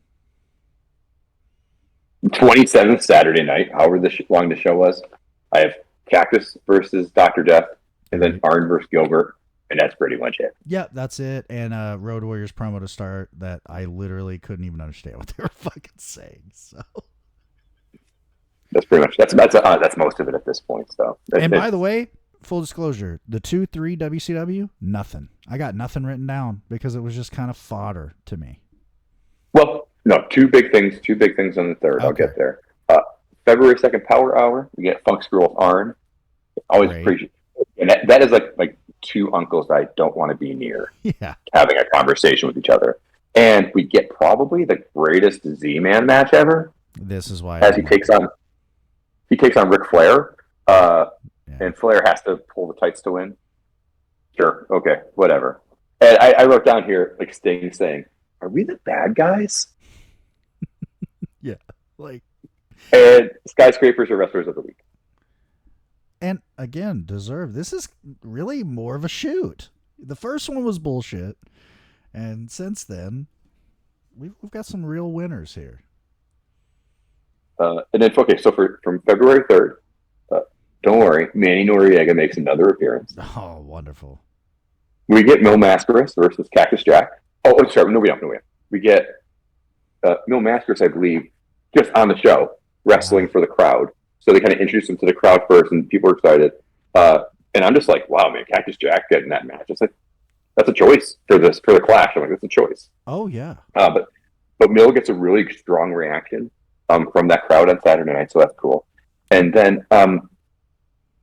27th Saturday night, however long the show was, I have Cactus versus Dr. Death and then Arn versus Gilbert, and that's pretty much it. Yep, that's it. And Road Warriors promo to start that I literally couldn't even understand what they were fucking saying. So that's pretty much that's most of it at this point. So, and by the way, full disclosure, the 2-3 WCW, nothing. I got nothing written down because it was just kind of fodder to me. Well, no, two big things on the third. Okay. I'll get there. February 2nd, Power Hour. We get Funk Screw with Arn. Always appreciate it. And that is like two uncles that I don't want to be near. Yeah. Having a conversation with each other. And we get probably the greatest Z-Man match ever. This is why he takes on Ric Flair. And Flair has to pull the tights to win. Sure. Okay. Whatever. And I wrote down here, like Sting saying, "Are we the bad guys?" Yeah. Like. And Skyscrapers are wrestlers of the week. And again, deserve. This is really more of a shoot. The first one was bullshit. And since then, we've got some real winners here. And then, okay, so from February 3rd, don't worry, Manny Noriega makes another appearance. Oh, wonderful. We get Mil Mascaras versus Cactus Jack. Oh, sorry, no, we don't. We get Mil Mascaras, I believe, just on the show, wrestling for the crowd. So they kind of introduced him to the crowd first, and people are excited. And I'm just like, wow, man, Cactus Jack getting that match. It's like, that's a choice for the Clash. I'm like, that's a choice. Oh, yeah. But Mil gets a really strong reaction from that crowd on Saturday night, so that's cool. And then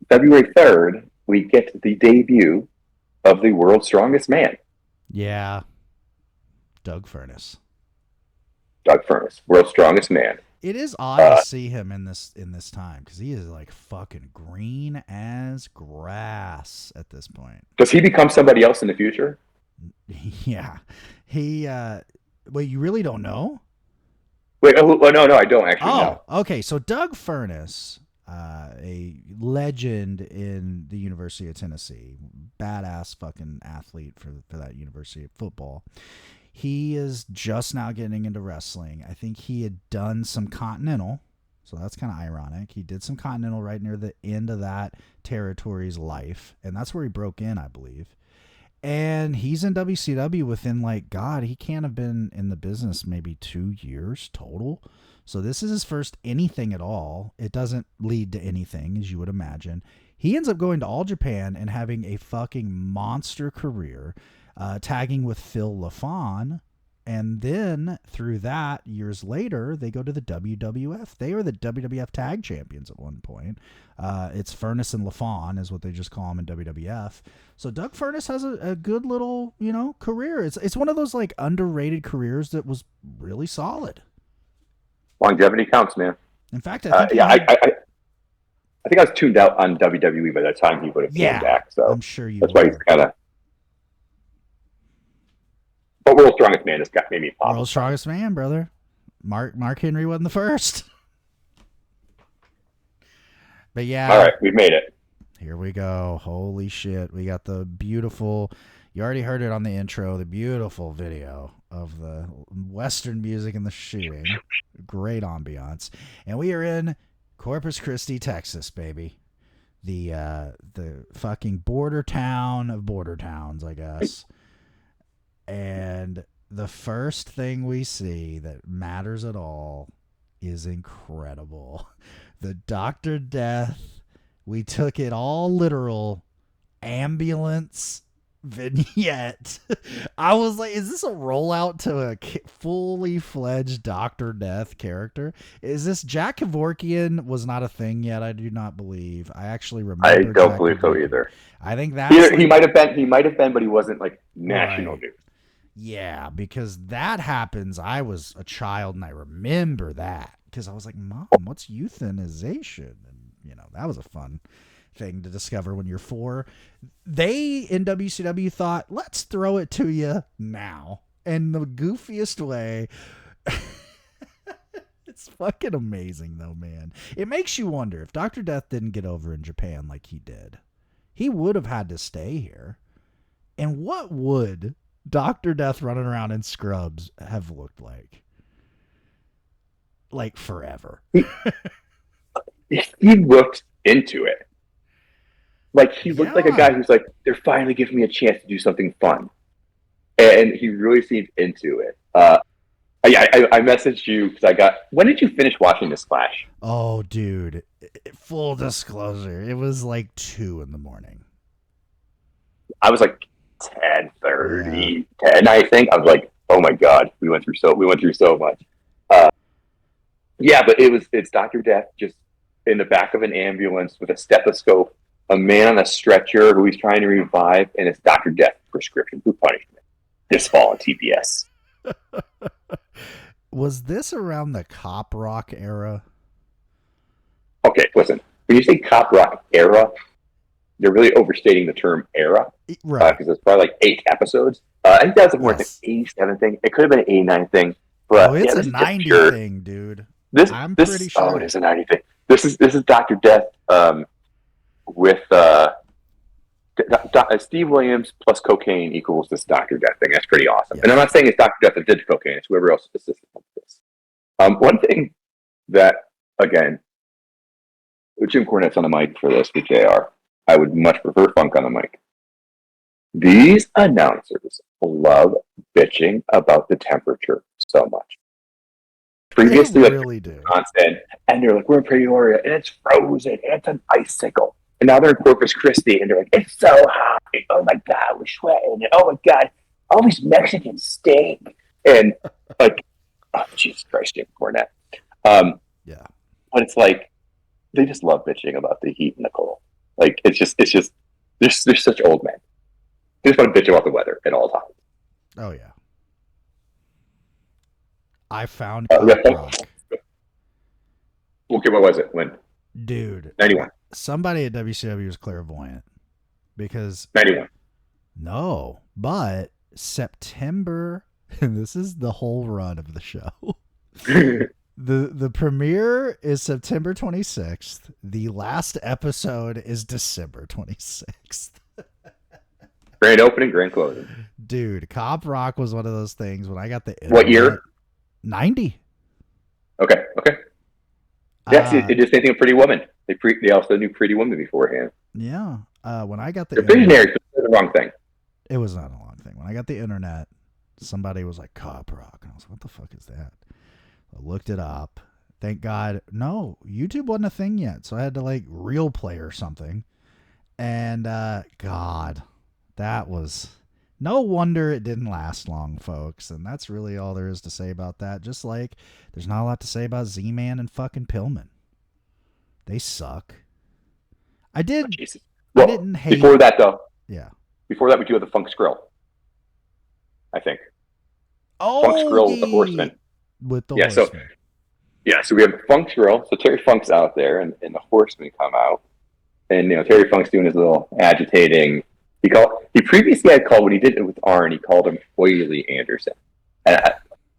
February 3rd, we get the debut of the World's Strongest Man. Yeah. Doug Furnas, World's Strongest Man. It is odd to see him in this time because he is like fucking green as grass at this point. Does he become somebody else in the future? Yeah. He wait, you really don't know? Wait, no, I don't actually know. Okay, so Doug Furnas, a legend in the University of Tennessee, badass fucking athlete for that University of football. He is just now getting into wrestling. I think he had done some Continental, so that's kind of ironic. He did some Continental right near the end of that territory's life, and that's where he broke in, I believe. And he's in WCW within, like, God, he can't have been in the business maybe 2 years total. So this is his first anything at all. It doesn't lead to anything, as you would imagine. He ends up going to All Japan and having a fucking monster career, tagging with Phil LaFon. And then through that, years later, they go to the WWF. They are the WWF tag champions at one point. It's Furnas and LaFon is what they just call him in WWF. So Doug Furnas has a good little, career. It's one of those like underrated careers that was really solid. Longevity counts, man. In fact, I think I think I was tuned out on WWE by the time he would have came back. So I'm sure that's why he's kind of. But World's Strongest Man just made me pop. World's Strongest Man, brother. Mark Henry wasn't the first. But yeah. All right, we've made it. Here we go. Holy shit. We got the beautiful, you already heard it on the intro, the beautiful video of the Western music and the shooting. Great ambiance. And we are in Corpus Christi, Texas, baby. The fucking border town of border towns, I guess. And the first thing we see that matters at all is incredible. The Dr. Death, we took it all literal, ambulance vignette. I was like, is this a rollout to a fully fledged Dr. Death character? Is this Jack Kevorkian was not a thing yet? I do not believe. I actually remember. I don't believe so either. I think that's he might have been, but he wasn't like national news. Yeah, because that happens. I was a child and I remember that because I was like, Mom, what's euthanization? And, that was a fun thing to discover when you're 4. They in WCW thought, let's throw it to you now. And the goofiest way. It's fucking amazing, though, man. It makes you wonder if Dr. Death didn't get over in Japan like he did. He would have had to stay here. And what would Dr. Death running around in scrubs have looked like? Like forever. He looked into it. Like, he looked like a guy who's like, they're finally giving me a chance to do something fun. And he really seemed into it. I messaged you because when did you finish watching this Flash? Oh, dude. Full disclosure. It was like 2 a.m. I was like 10:30, 10, I think. I was like, oh my God, we went through so much. Yeah, but it's Dr. Death just in the back of an ambulance with a stethoscope, a man on a stretcher who he's trying to revive, and it's Dr. Death prescription for punishment. This fall on TBS. Was this around the cop rock era? Okay, listen. When you say cop rock era, you're really overstating the term era. Right. Because it's probably like 8 episodes. I think that's more like an 87 thing. It could have been an 89 thing. But it's a 90 thing, dude. I'm pretty sure. Oh, it is a 90 thing. This is Dr. Death with Steve Williams plus cocaine equals this Dr. Death thing. That's pretty awesome. Yeah. And I'm not saying it's Dr. Death that did cocaine. It's whoever else assisted with this. One thing that, again, Jim Cornette's on the mic for this with JR. I would much prefer Funk on the mic. These announcers love bitching about the temperature so much. Previously, they really do. Constant, and they're like, we're in Peoria, and it's frozen, and it's an icicle. And now they're in Corpus Christi, and they're like, it's so hot. Oh my God, we're sweating. And oh my God, all these Mexicans stink. And like, oh, Jesus Christ, Jim Cornette. Yeah. But it's like, they just love bitching about the heat and the cold. Like, it's just, they're such old men. They just want to bitch about the weather at all times. Oh, yeah. I found Rock. Okay, what was it? When? Dude. 91. Somebody at WCW was clairvoyant. Because 91. No, but September, and this is the whole run of the show. The premiere is September 26th. The last episode is December 26th. Grand opening, grand closing. Dude, Cop Rock was one of those things when I got the internet. What year? 90. Okay. Yeah, it did the same thing with Pretty Woman. They also knew Pretty Woman beforehand. Yeah. When I got the They're visionaries, but they're the wrong thing. It was not a long thing. When I got the internet, somebody was like, Cop Rock. And I was like, what the fuck is that? I looked it up. Thank God. No, YouTube wasn't a thing yet. So I had to like Real Play or something. And God, that was... No wonder it didn't last long, folks. And that's really all there is to say about that. Just like there's not a lot to say about Z-Man and fucking Pillman. They suck. I didn't hate... Before that, though. Yeah. Before that, we do have the Funk Skrill. I think. Oh, Funk Skrill with the Horseman. With the Horseman. So we have Funk Skrill. So Terry Funk's out there, and the Horsemen come out. And, Terry Funk's doing his little agitating... He previously had called, when he did it with Arn, he called him Oily Anderson. And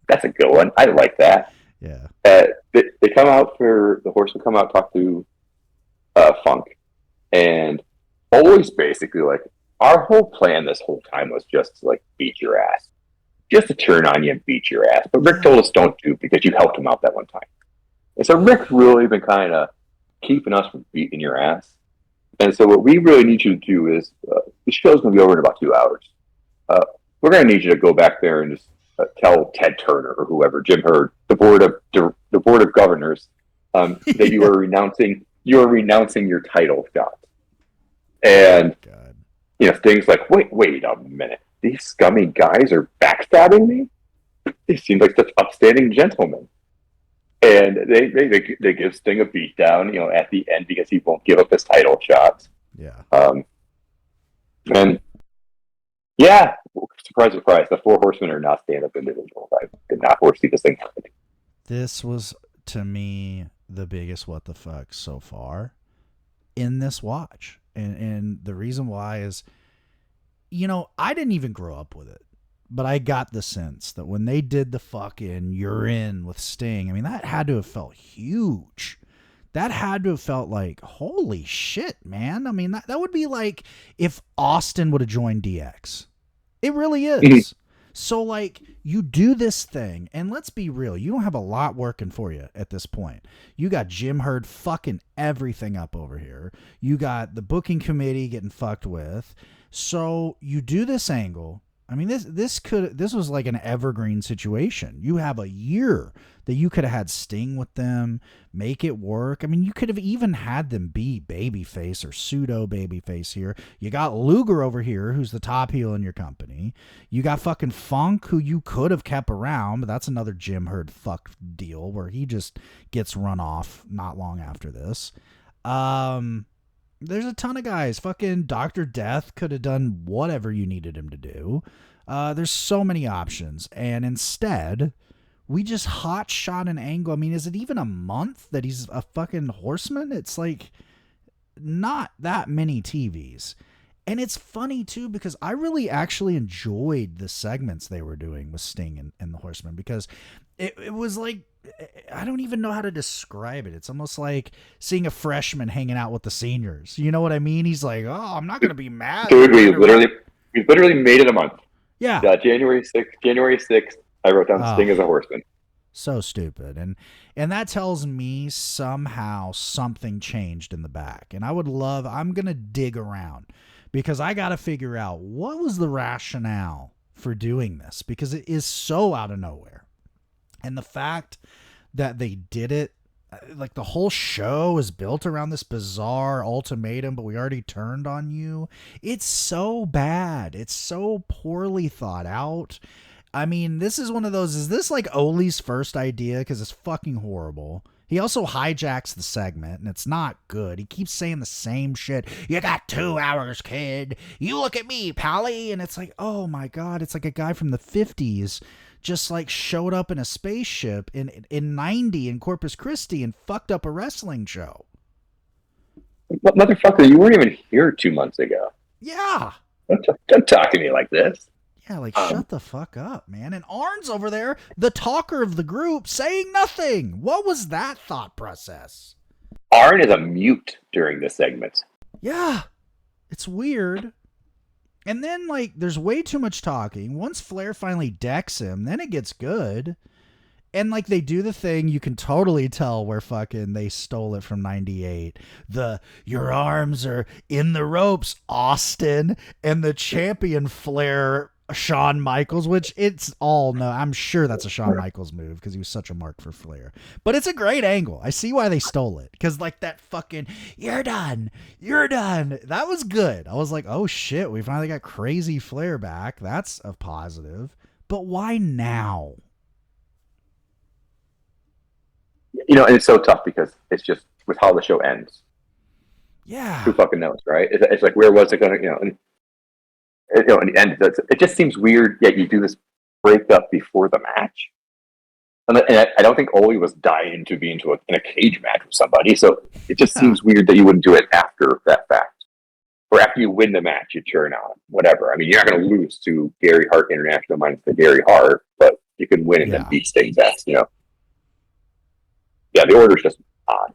that's a good one. I like that. Yeah. They come out the Horsemen come out, talk to Funk. And always basically like, our whole plan this whole time was just to like beat your ass. Just to turn on you and beat your ass. But Rick told us don't do because you helped him out that one time. And so Rick's really been kind of keeping us from beating your ass. And so what we really need you to do is, the show's going to be over in about 2 hours. We're going to need you to go back there and just tell Ted Turner or whoever, Jim Hurd, the board of governors, that you are renouncing your title shot. And things like, wait a minute, these scummy guys are backstabbing me? They seem like such upstanding gentlemen. And they give Sting a beatdown, at the end because he won't give up his title shots. Yeah. And yeah, surprise, the 4 Horsemen are not stand-up individuals. I did not foresee this thing happening. This was, to me, the biggest what the fuck so far in this watch. And the reason why is, I didn't even grow up with it. But I got the sense that when they did the fucking You're In with Sting, I mean, that had to have felt huge. That had to have felt like, holy shit, man. I mean, that would be like if Austin would have joined DX. It really is. So, like, you do this thing, and let's be real, you don't have a lot working for you at this point. You got Jim Herd fucking everything up over here. You got the booking committee getting fucked with. So, you do this angle. I mean, this was like an evergreen situation. You have a year that you could have had Sting with them, make it work. I mean, you could have even had them be babyface or pseudo babyface here. You got Luger over here, who's the top heel in your company. You got fucking Funk, who you could have kept around, but that's another Jim Herd fuck deal where he just gets run off not long after this. There's a ton of guys. Fucking Dr. Death could have done whatever you needed him to do. There's so many options. And instead, we just hot shot an angle. I mean, is it even a month that he's a fucking horseman? It's like not that many TVs. And it's funny, too, because I really actually enjoyed the segments they were doing with Sting and the Horseman, because it was like, I don't even know how to describe it. It's almost like seeing a freshman hanging out with the seniors. You know what I mean? He's like, oh, I'm not going to be mad. Dude, we literally made it a month. Yeah. January 6th, I wrote down Sting as a horseman. So stupid. And that tells me somehow something changed in the back. And I'm going to dig around, because I got to figure out what was the rationale for doing this, because it is so out of nowhere. And the fact that they did it, like the whole show is built around this bizarre ultimatum, but we already turned on you. It's so bad. It's so poorly thought out. I mean, this is one of those, is this like Ole's first idea? Because it's fucking horrible. He also hijacks the segment, and it's not good. He keeps saying the same shit. You got 2 hours, kid. You look at me, Pally. And it's like, oh my God, it's like a guy from the 50s just like showed up in a spaceship in 90 in Corpus Christi and fucked up a wrestling show. Motherfucker, you weren't even here 2 months ago. Yeah. Don't talk to me like this. Yeah, like, shut the fuck up, man. And Arn's over there, the talker of the group, saying nothing. What was that thought process? Arn is a mute during this segment. Yeah, it's weird. And then, like, there's way too much talking. Once Flair finally decks him, then it gets good. And, like, they do the thing you can totally tell where fucking they stole it from 98. Your arms are in the ropes, Austin. And the champion Flair, Shawn Michaels, which I'm sure that's a Shawn Michaels move because he was such a mark for Flair. But it's a great angle. I see why they stole it, because like that fucking you're done, that was good. I was like, oh shit, we finally got crazy Flair back. That's a positive. But why now? You know, and it's so tough because it's just with how the show ends. Yeah, who fucking knows, right? It's like, where was it going to, in the end, it just seems weird. Yet you do this breakup before the match, and I don't think Ole was dying to be in a cage match with somebody. So it just seems weird that you wouldn't do it after that fact, or after you win the match, you turn on whatever. I mean, you're not going to lose to Gary Hart International minus the Gary Hart, but you can win and then beat Sting's ass. Yeah, the order's just odd.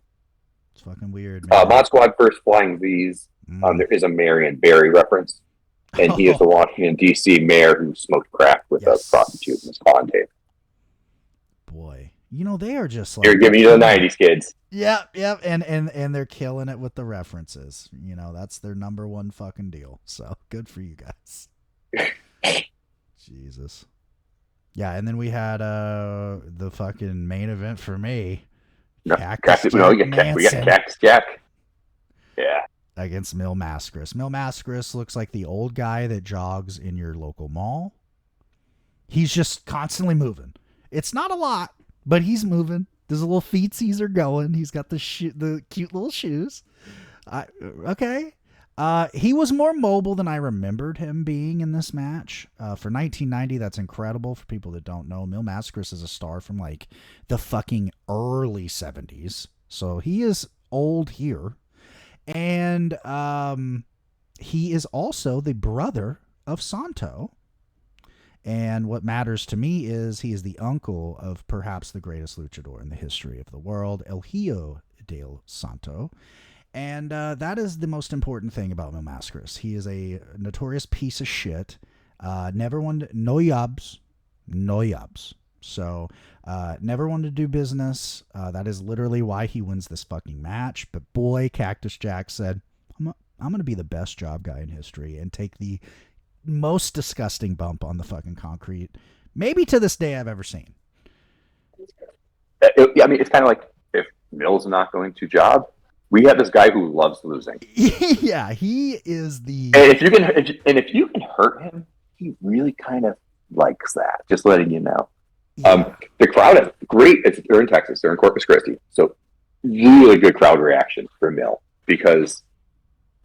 It's fucking weird. Mod Squad first flying V's. There is a Marion Barry reference. And he is the Washington, D.C. mayor who smoked crack with a prostitute in his pawn tape. Boy, they are just like... You're giving you the 90s, kids. Yep. And they're killing it with the references. That's their number one fucking deal. So, good for you guys. Jesus. Yeah, and then we had the fucking main event for me. We got Cactus Jack. Yeah. Against Mil Mascaras. Mil Mascaras looks like the old guy that jogs in your local mall. He's just constantly moving. It's not a lot, but he's moving. His little feetsies are going. He's got the cute little shoes. Okay. He was more mobile than I remembered him being in this match. For 1990, that's incredible. For people that don't know, Mil Mascaras is a star from like the fucking early 70s. So he is old here. And he is also the brother of Santo. And what matters to me is he is the uncle of perhaps the greatest luchador in the history of the world, El Hijo del Santo. And that is the most important thing about Mil Mascaras. He is a notorious piece of shit. Never wanted no yubs, no yubs. So never wanted to do business. That is literally why he wins this fucking match. But boy, Cactus Jack said, I'm going to be the best job guy in history and take the most disgusting bump on the fucking concrete, maybe to this day I've ever seen. I mean, it's kind of like if Mill's not going to job, we have this guy who loves losing. Yeah, he is the. And if you can hurt him, he really kind of likes that. Just letting you know. Yeah. The crowd is great. They're in Texas. They're in Corpus Christi, so really good crowd reaction for Mill because.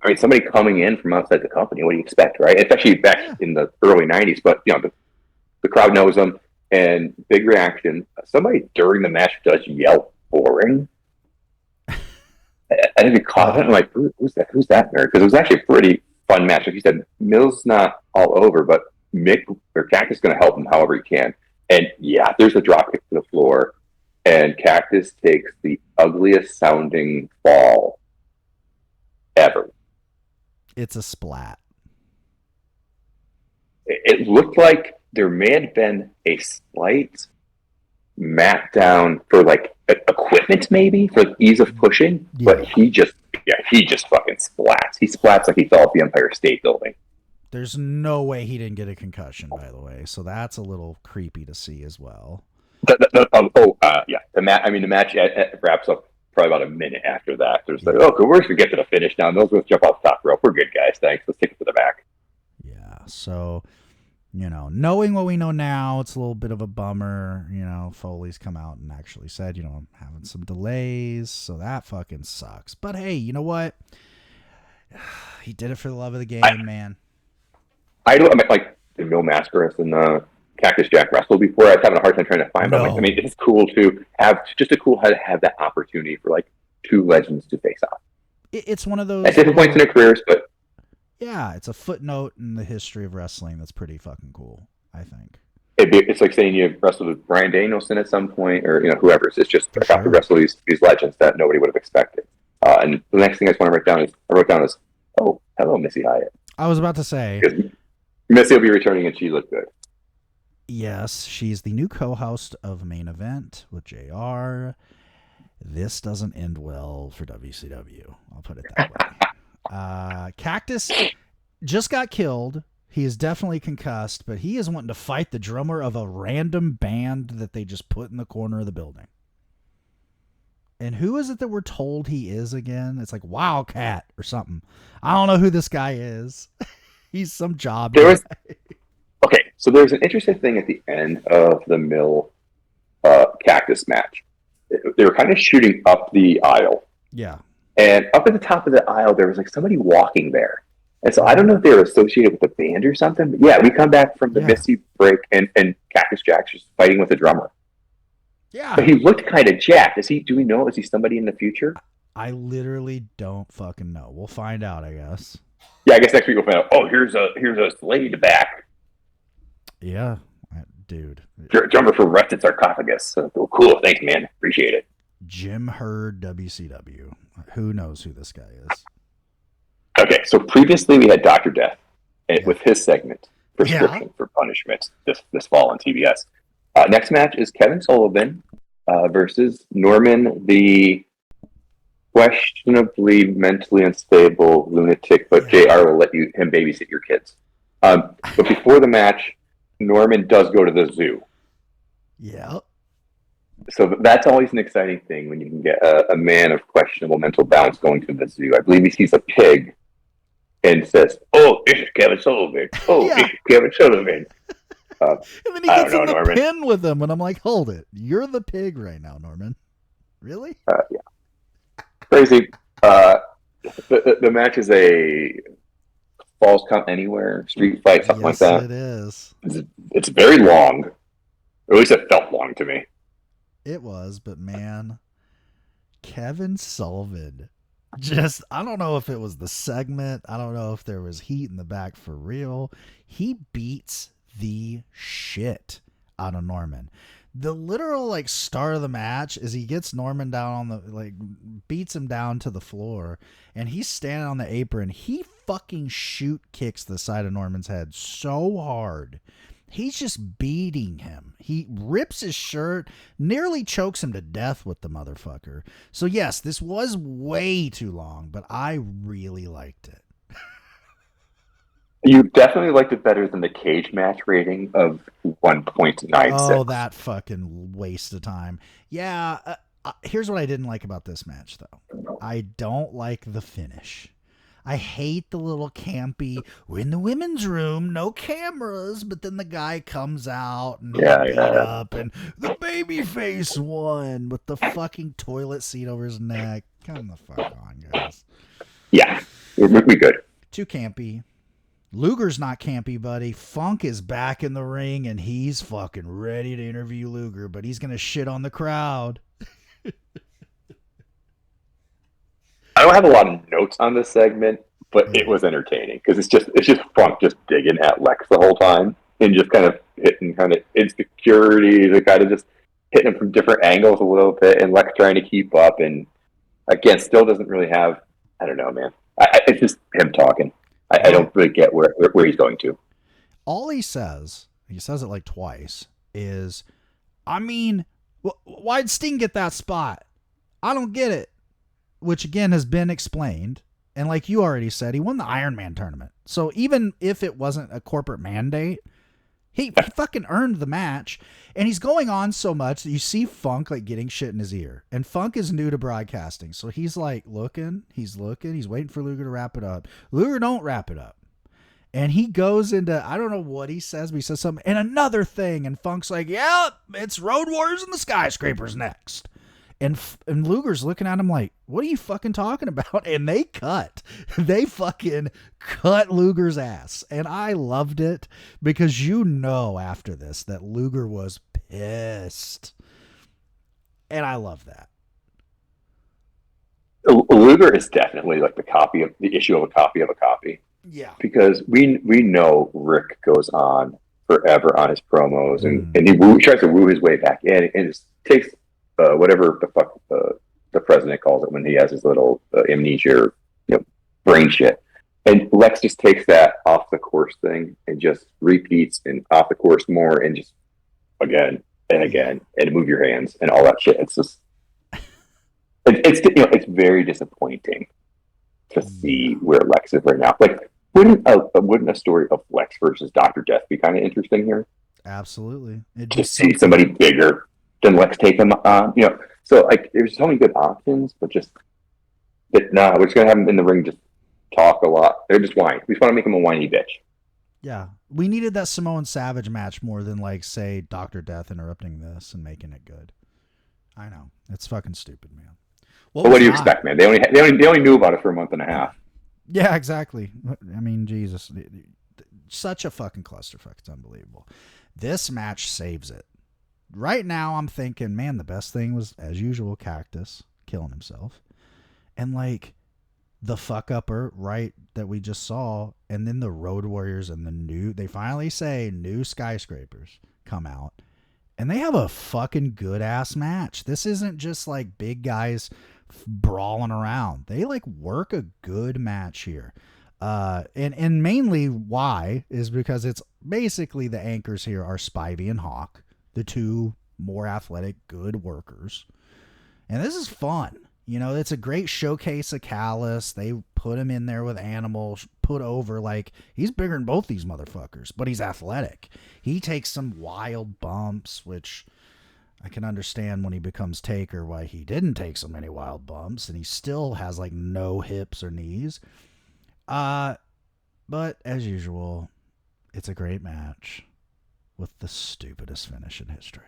I mean, somebody coming in from outside the company, what do you expect, right? It's actually back in the early 90s, but, the crowd knows them, and big reaction. Somebody during the match does yell boring. I didn't get caught. I'm like, who's that nerd? Because it was actually a pretty fun match. Like you said, Mill's not all over, but Mick or Cactus is going to help him however he can. And yeah, there's a drop kick to the floor, and Cactus takes the ugliest sounding fall ever. It's a splat. It looked like there may have been a slight mat down for like equipment, maybe for like ease of pushing, but he just fucking splats. He splats like he fell off the Empire State Building. There's no way he didn't get a concussion, by the way. So that's a little creepy to see as well. Yeah. The match wraps up probably about a minute after that. There's like, okay, we're going to get to the finish now. Mill's going to jump off the top rope. We're good, guys. Thanks. Let's take it to the back. Yeah. So, knowing what we know now, it's a little bit of a bummer. Foley's come out and actually said, I'm having some delays. So that fucking sucks. But hey, you know what? He did it for the love of the game, man. I don't like the Mill Mascaras and Cactus Jack wrestled before. I was having a hard time trying to find them. It's cool to have that opportunity for like two legends to face off. It's one of those at different points in their careers, but yeah, it's a footnote in the history of wrestling that's pretty fucking cool, I think. It's like saying you wrestled with Bryan Danielson at some point, or whoever. It's just I got to wrestle these legends that nobody would have expected. And the next thing I just want to write down is, oh, hello, Missy Hyatt. I was about to say Missy will be returning, and she looked good. Yes, she's the new co-host of Main Event with JR. This doesn't end well for WCW. I'll put it that way. Cactus just got killed. He is definitely concussed, but he is wanting to fight the drummer of a random band that they just put in the corner of the building. And who is it that we're told he is again? It's like Wildcat or something. I don't know who this guy is. He's some job. Okay, so there's an interesting thing at the end of the Mill Cactus match. They were kind of shooting up the aisle. Yeah. And up at the top of the aisle, there was like somebody walking there. And so I don't know if they were associated with the band or something. But yeah, we come back from the Missy break, and Cactus Jack's just fighting with the drummer. Yeah. But he looked kind of jacked. Do we know? Is he somebody in the future? I literally don't fucking know. We'll find out, I guess. Yeah, I guess next week we'll find out. Oh, here's a lady back. Yeah, dude. Drummer for Rusted Sarcophagus. Oh, cool. Thanks, man. Appreciate it. Jim Herd, WCW. Who knows who this guy is? Okay, so previously we had Dr. Death with his segment, Prescription for Punishment, this fall on TBS. Next match is Kevin Sullivan versus Norman, the questionably mentally unstable lunatic, but JR will let him babysit your kids. But before the match, Norman does go to the zoo. Yeah. So that's always an exciting thing when you can get a man of questionable mental balance going to the zoo. I believe he sees a pig and says, "Oh, this is Kevin Sullivan. Oh, this is Kevin Sullivan." And then he gets in the pen with him, and I'm like, hold it. You're the pig right now, Norman. Really? Yeah. Crazy. The match is a Falls Count Anywhere street fight, something like that. It is. It's very long. Or at least it felt long to me. It was, but man, Kevin Sullivan. I don't know if it was the segment. I don't know if there was heat in the back for real. He beats the shit out of Norman. The literal start of the match is he gets Norman down on the beats him down to the floor, and he's standing on the apron. He fucking shoot kicks the side of Norman's head so hard. He's just beating him. He rips his shirt, nearly chokes him to death with the motherfucker. So yes, this was way too long, but I really liked it. You definitely liked it better than the cage match rating of 1.96. Oh, that fucking waste of time. Yeah, here's what I didn't like about this match, though. I don't like the finish. I hate the little campy, we're in the women's room, no cameras, but then the guy comes out and beat up, and the baby face won with the fucking toilet seat over his neck. Come the fuck on, guys. Yeah, we good. Too campy. Luger's not campy, buddy. Funk is back in the ring, and he's fucking ready to interview Luger, but he's going to shit on the crowd. I don't have a lot of notes on this segment, but it was entertaining because it's just Funk just digging at Lex the whole time and just kind of hitting kind of insecurity, the kind of just hitting him from different angles a little bit, and Lex trying to keep up, and again, still doesn't really have. I don't know, man. It's just him talking. I don't really get where he's going to. All he says it like twice, is, I mean, why'd Sting get that spot? I don't get it. Which, again, has been explained. And like you already said, he won the Iron Man tournament. So even if it wasn't a corporate mandate, he fucking earned the match. And he's going on so much that you see Funk like getting shit in his ear. And Funk is new to broadcasting. So he's like he's waiting for Luger to wrap it up. Luger don't wrap it up. And he goes into, I don't know what he says, but he says something, and another thing. And Funk's like, yeah, it's Road Warriors and the Skyscrapers next. And Luger's looking at him like, what are you fucking talking about? And they fucking cut Luger's ass. And I loved it because after this that Luger was pissed. And I love that. Luger is definitely like the issue of a copy of a copy. Yeah. Because we know Rick goes on forever on his promos and he tries to woo his way back in, and it takes whatever the fuck the president calls it when he has his little amnesia or brain shit. And Lex just takes that off the course thing and just repeats and off the course more and just again and again and move your hands and all that shit. It's just it's very disappointing to see where Lex is right now. Like, wouldn't a story of Lex versus Dr. Death be kind of interesting here? Absolutely. To see somebody bigger than Lex take him on, So like, there's so many good options, but we're just gonna have him in the ring, just talk a lot. They're just whine. We just want to make him a whiny bitch. Yeah, we needed that Samoan Savage match more than like say Dr. Death interrupting this and making it good. I know it's fucking stupid, man. What do you expect, man? They only knew about it for a month and a half. Yeah, exactly. I mean, Jesus, such a fucking clusterfuck. It's unbelievable. This match saves it. Right now, I'm thinking, man, the best thing was, as usual, Cactus killing himself. And, like, the fuck-upper, right, that we just saw, and then the Road Warriors and they finally say new Skyscrapers come out. And they have a fucking good-ass match. This isn't just, like, big guys brawling around. They, like, work a good match here. And mainly why is because it's basically the anchors here are Spivey and Hawk, the two more athletic, good workers. And this is fun. It's a great showcase of Callis. They put him in there with Animal, put over, like, he's bigger than both these motherfuckers, but he's athletic. He takes some wild bumps, which I can understand when he becomes Taker why he didn't take so many wild bumps, and he still has, like, no hips or knees. But as usual, it's a great match with the stupidest finish in history.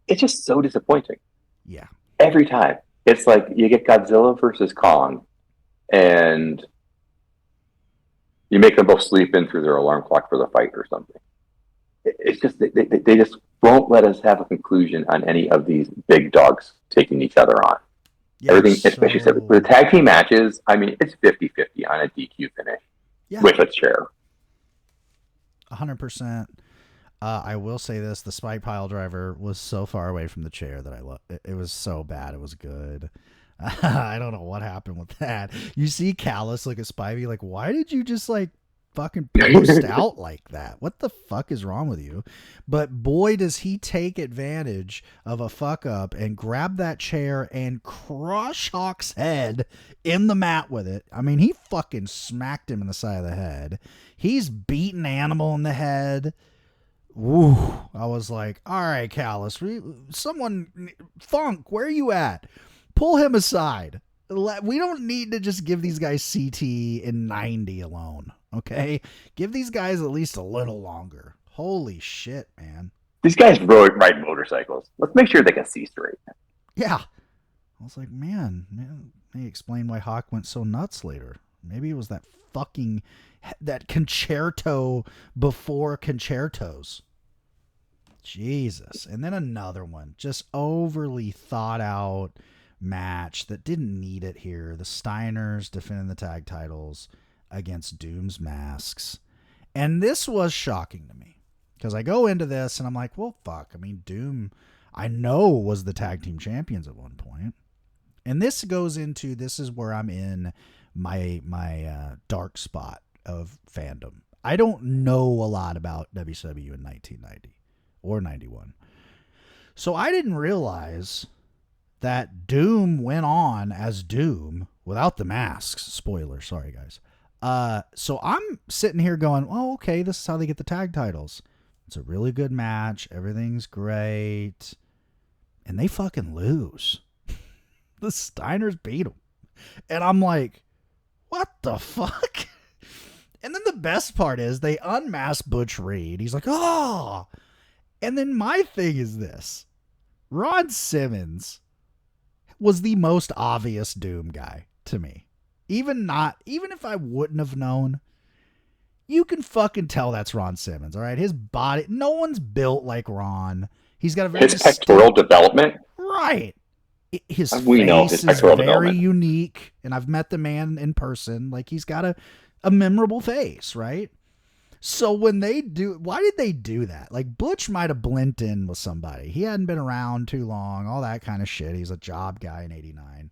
It's just so disappointing. Yeah. Every time. It's like you get Godzilla versus Kong, and you make them both sleep in through their alarm clock for the fight or something. It's just, they just won't let us have a conclusion on any of these big dogs taking each other on. Yeah, everything, especially the tag team matches, I mean, it's 50-50 on a DQ finish with a chair. 100%. I will say this, the spike pile driver was so far away from the chair that I love it. It was so bad. It was good. I don't know what happened with that. You see Callus look at Spivey like, why did you just like fucking post out like that? What the fuck is wrong with you? But boy, does he take advantage of a fuck up and grab that chair and crush Hawk's head in the mat with it. I mean, he fucking smacked him in the side of the head. He's beaten Animal in the head. Woo. I was like, all right, Callus, someone, Funk, where are you at? Pull him aside. We don't need to just give these guys CT in 90 alone, okay? Give these guys at least a little longer. Holy shit, man. These guys ride motorcycles. Let's make sure they can see straight. Yeah. I was like, man, may explain why Hawk went so nuts later. Maybe it was that concerto before concertos. Jesus. And then another one, just overly thought out match that didn't need it here. The Steiners defending the tag titles against Doom's Masks. And this was shocking to me because I go into this and I'm like, well, fuck. I mean, Doom, I know, was the tag team champions at one point. And this is where I'm in my dark spot of fandom. I don't know a lot about WCW in 1990 or 91. So I didn't realize that Doom went on as Doom without the masks. Spoiler, sorry guys. So I'm sitting here going, oh, okay, this is how they get the tag titles. It's a really good match. Everything's great. And they fucking lose. The Steiners beat them. And I'm like, what the fuck? And then the best part is they unmask Butch Reed. He's like, oh. And then my thing is this. Ron Simmons was the most obvious Doom guy to me. Even if I wouldn't have known, you can fucking tell that's Ron Simmons, all right? His body, no one's built like Ron. He's got a very his pectoral development. Right. His we face his is very unique, and I've met the man in person. Like, he's got a memorable face, right? So when they do, why did they do that? Like, Butch might have blended in with somebody. He hadn't been around too long, all that kind of shit. He's a job guy in 89.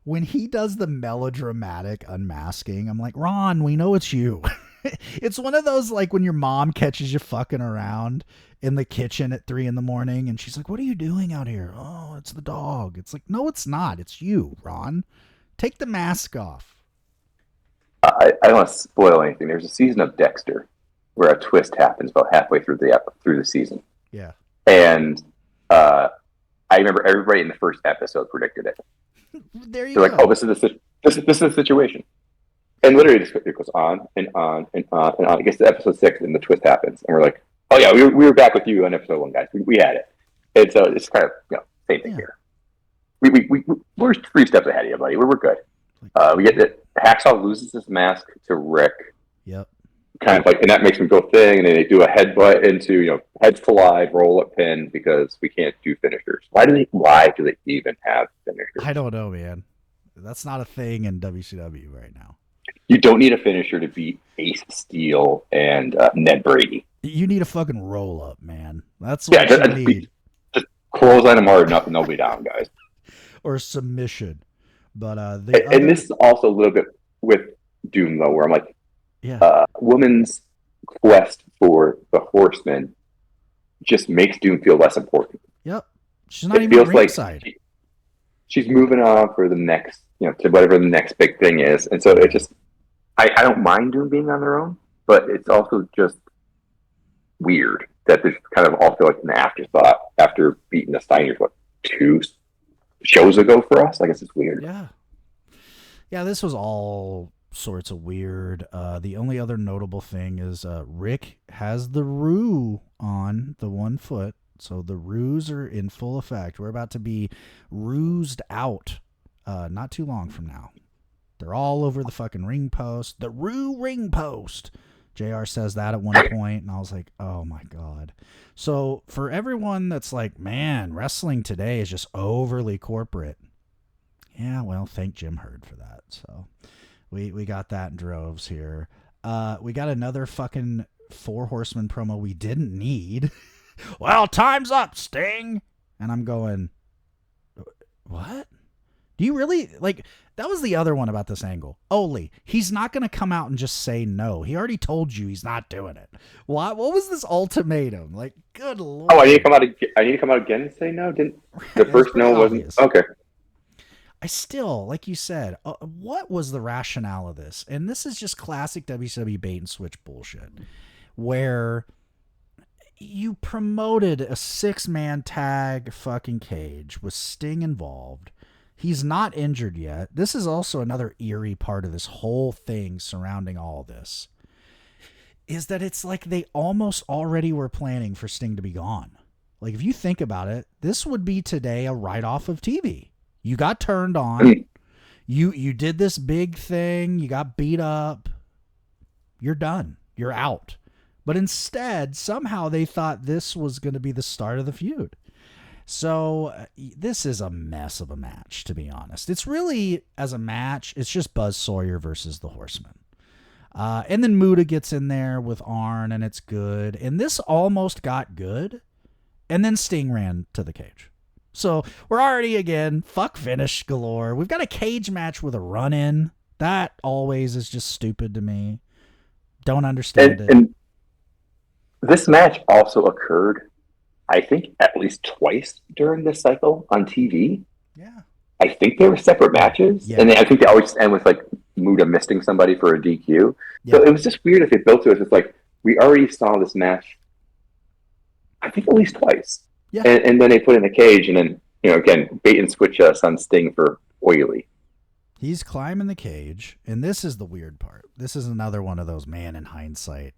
When he does the melodramatic unmasking, I'm like, Ron, we know it's you. It's one of those, like, when your mom catches you fucking around in the kitchen at 3 a.m. and she's like, what are you doing out here? Oh, it's the dog. It's like, no, it's not. It's you, Ron. Take the mask off. I don't want to spoil anything. There's a season of Dexter where a twist happens about halfway through the season. Yeah. And I remember everybody in the first episode predicted it. There you They're go. like, oh, this is the situation. And literally it goes on and on and on and on. It gets to episode 6 and the twist happens. And we're like, oh yeah, we were back with you on episode 1, guys. We had it. And so it's kind of, same thing here. We're 3 steps ahead of you, buddy. We're good. We get that Hacksaw loses his mask to Rick. Yep. Kind of like, and that makes him go thing, and then they do a headbutt into, heads collide, roll up pin because we can't do finishers. Why do they even have finishers? I don't know, man. That's not a thing in WCW right now. You don't need a finisher to beat Ace Steel and Ned Brady. You need a fucking roll up, man. That's what you need. Just clothesline him hard enough and they'll be down, guys. Or submission. But and this is also a little bit with Doom though, where I'm like, woman's quest for the Horseman just makes Doom feel less important. Yep, she's not even ringside. Like she's moving on for the next, to whatever the next big thing is, and so it just, I don't mind Doom being on their own, but it's also just weird that there's kind of all feel like an afterthought after beating the Steiners 2 shows ago for us. I guess it's weird. Yeah, this was all sorts of weird. The only other notable thing is Rick has the rue on the 1 foot, so the rues are in full effect. We're about to be rused out not too long from now. They're all over the fucking ring post. The rue ring post. JR says that at one point, and I was like, oh my God. So for everyone that's like, man, wrestling today is just overly corporate. Yeah, well, thank Jim Herd for that. So we got that in droves here. We got another fucking 4 Horsemen promo we didn't need. Well, time's up, Sting. And I'm going, what? Do you really like? That was the other one about this angle. Oli, he's not going to come out and just say no. He already told you he's not doing it. What was this ultimatum? Like, good lord. Oh, I need to come out. I need to come out again and say no. Didn't the first no obvious. wasn't okay? I still, like you said, what was the rationale of this? And this is just classic WCW bait and switch bullshit, where you promoted a 6-man tag fucking cage with Sting involved. He's not injured yet. This is also another eerie part of this whole thing surrounding all this, is that it's like they almost already were planning for Sting to be gone. Like, if you think about it, this would be today a write-off of TV. You got turned on. You did this big thing. You got beat up. You're done. You're out. But instead, somehow they thought this was going to be the start of the feud. So this is a mess of a match, to be honest. It's really, as a match, it's just Buzz Sawyer versus the Horsemen. And then Muta gets in there with Arn, and it's good. And this almost got good. And then Sting ran to the cage. So we're already, again, fuck finish galore. We've got a cage match with a run-in. That always is just stupid to me. Don't understand it. And this match also occurred, I think, at least twice during this cycle on TV. Yeah. I think they were separate matches. Yeah. And I think they always end with, like, Muta misting somebody for a DQ. Yeah. So it was just weird if they built to it. It's like, we already saw this match, I think, at least twice. Yeah. And then they put in a cage, and then, again, bait and switch us on Sting for Oily. He's climbing the cage, and this is the weird part. This is another one of those, man, in hindsight,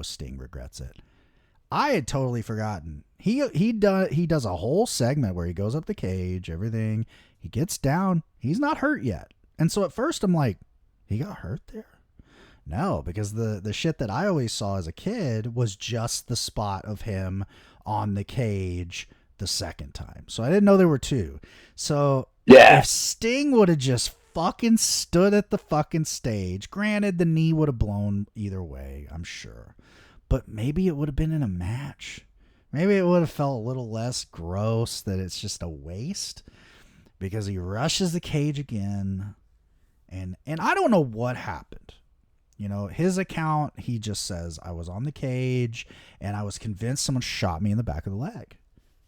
Sting regrets it. I had totally forgotten. He does a whole segment where he goes up the cage, everything. He gets down. He's not hurt yet. And so at first I'm like, he got hurt there? No, because the shit that I always saw as a kid was just the spot of him on the cage the second time. So I didn't know there were two. So yeah, if Sting would have just fucking stood at the fucking stage, granted the knee would have blown either way, I'm sure. But maybe it would have been in a match. Maybe it would have felt a little less gross that it's just a waste, because he rushes the cage again. And I don't know what happened. His account, he just says, I was on the cage and I was convinced someone shot me in the back of the leg.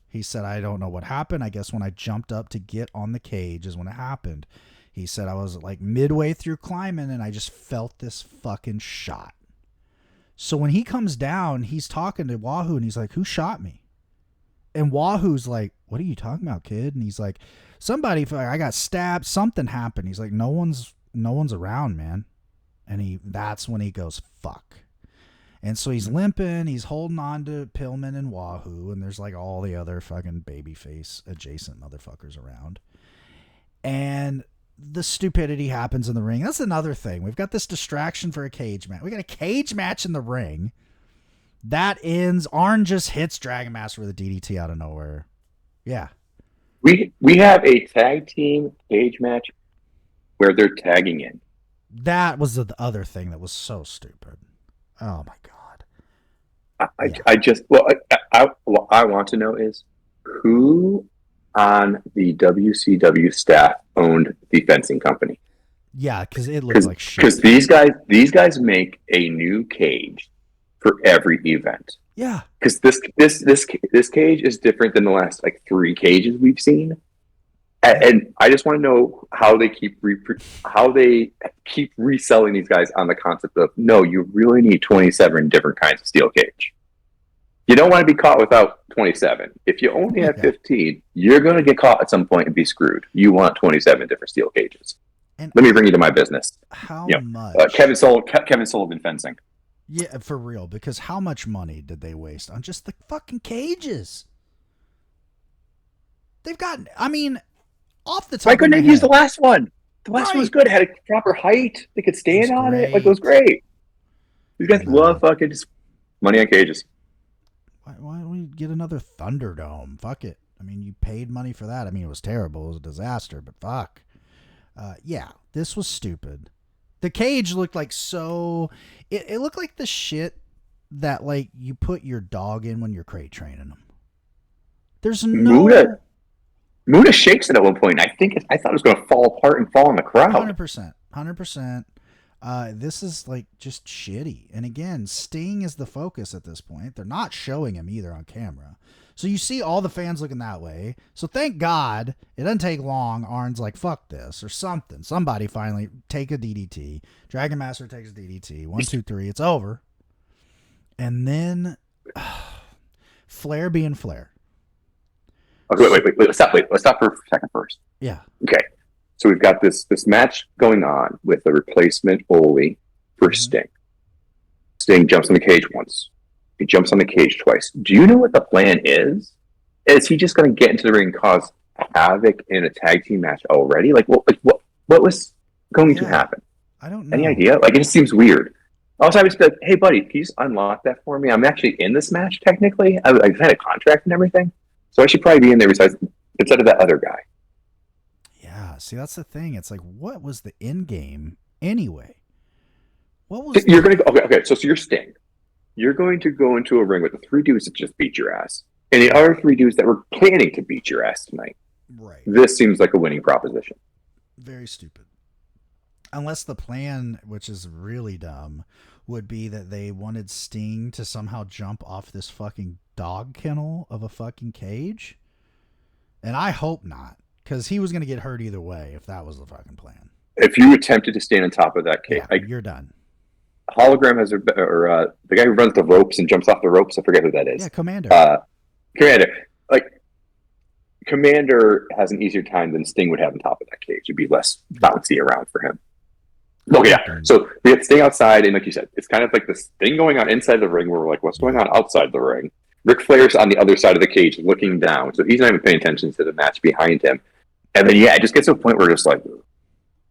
He said, I don't know what happened. I guess when I jumped up to get on the cage is when it happened. He said, I was like midway through climbing and I just felt this fucking shot. So when he comes down, he's talking to Wahoo and he's like, who shot me? And Wahoo's like, what are you talking about, kid? And he's like, I got stabbed. Something happened. He's like, no one's around, man. And that's when he goes, fuck. And so he's limping, he's holding on to Pillman and Wahoo, and there's like all the other fucking babyface adjacent motherfuckers around. And the stupidity happens in the ring. That's another thing. We've got this distraction for a cage match. We got a cage match in the ring. That ends. Arn just hits Dragon Master with a DDT out of nowhere. Yeah. We have a tag team cage match where they're tagging in. That was the other thing that was so stupid. Oh my god! I want to know is who on the WCW staff owned the fencing company. Yeah, because it looks like shit. Because these guys make a new cage for every event. Yeah. Because this cage is different than the last like 3 cages we've seen. And I just want to know how they keep reselling these guys on the concept of, no, you really need 27 different kinds of steel cage. You don't want to be caught without 27. If you only have 15, you're going to get caught at some point and be screwed. You want 27 different steel cages. And let me bring you to my business. How much? Kevin Sullivan fencing. Yeah, for real. Because how much money did they waste on just the fucking cages? They've got, off the top. Why couldn't they use the last one? The last one was good. It had a proper height. They could stand on it. Like, it was great. These guys love fucking just money on cages. Why don't we get another Thunderdome? Fuck it. You paid money for that. It was terrible. It was a disaster, but fuck. Yeah, this was stupid. The cage looked like it looked like the shit that, like, you put your dog in when you're crate training them. There's no... Muda shakes it at one point. I thought it was going to fall apart and fall on the crowd. 100%. This is like just shitty. And again, Sting is the focus at this point. They're not showing him either on camera. So you see all the fans looking that way. So thank God it doesn't take long. Arn's like, fuck this or something. Somebody finally take a DDT. Dragon Master takes a DDT. 1, 2, 3. It's over. And then Flair being Flair. Okay, wait. Let's stop for a second first. Yeah. Okay. So we've got this match going on with a replacement Ole for Sting. Sting jumps on the cage once. He jumps on the cage twice. Do you know what the plan is? Is he just going to get into the ring and cause havoc in a tag team match already? Like what was going to happen? I don't know. Any idea? Like, it just seems weird. Also, I would say, hey, buddy, can you just unlock that for me? I'm actually in this match, technically. I've had a contract and everything. So I should probably be in there instead of that other guy. Yeah, see, that's the thing. It's like, what was the end game anyway? What was you're going to go, okay, so you're Sting. You're going to go into a ring with the 3 dudes that just beat your ass, and the other 3 dudes that were planning to beat your ass tonight. Right. This seems like a winning proposition. Very stupid. Unless the plan, which is really dumb, would be that they wanted Sting to somehow jump off this fucking dog kennel of a fucking cage. And I hope not, because he was going to get hurt either way if that was the fucking plan. If you attempted to stand on top of that cage, you're done. Hologram has the guy who runs the ropes and jumps off the ropes. I forget who that is. Yeah, Commander. Commander has an easier time than Sting would have on top of that cage. It'd be less bouncy around for him. Okay, yeah. So we have Sting outside, and like you said, it's kind of like this thing going on inside the ring where we're like, what's going on outside the ring? Ric Flair's on the other side of the cage looking down, so he's not even paying attention to the match behind him. And then, it just gets to a point where we're just like,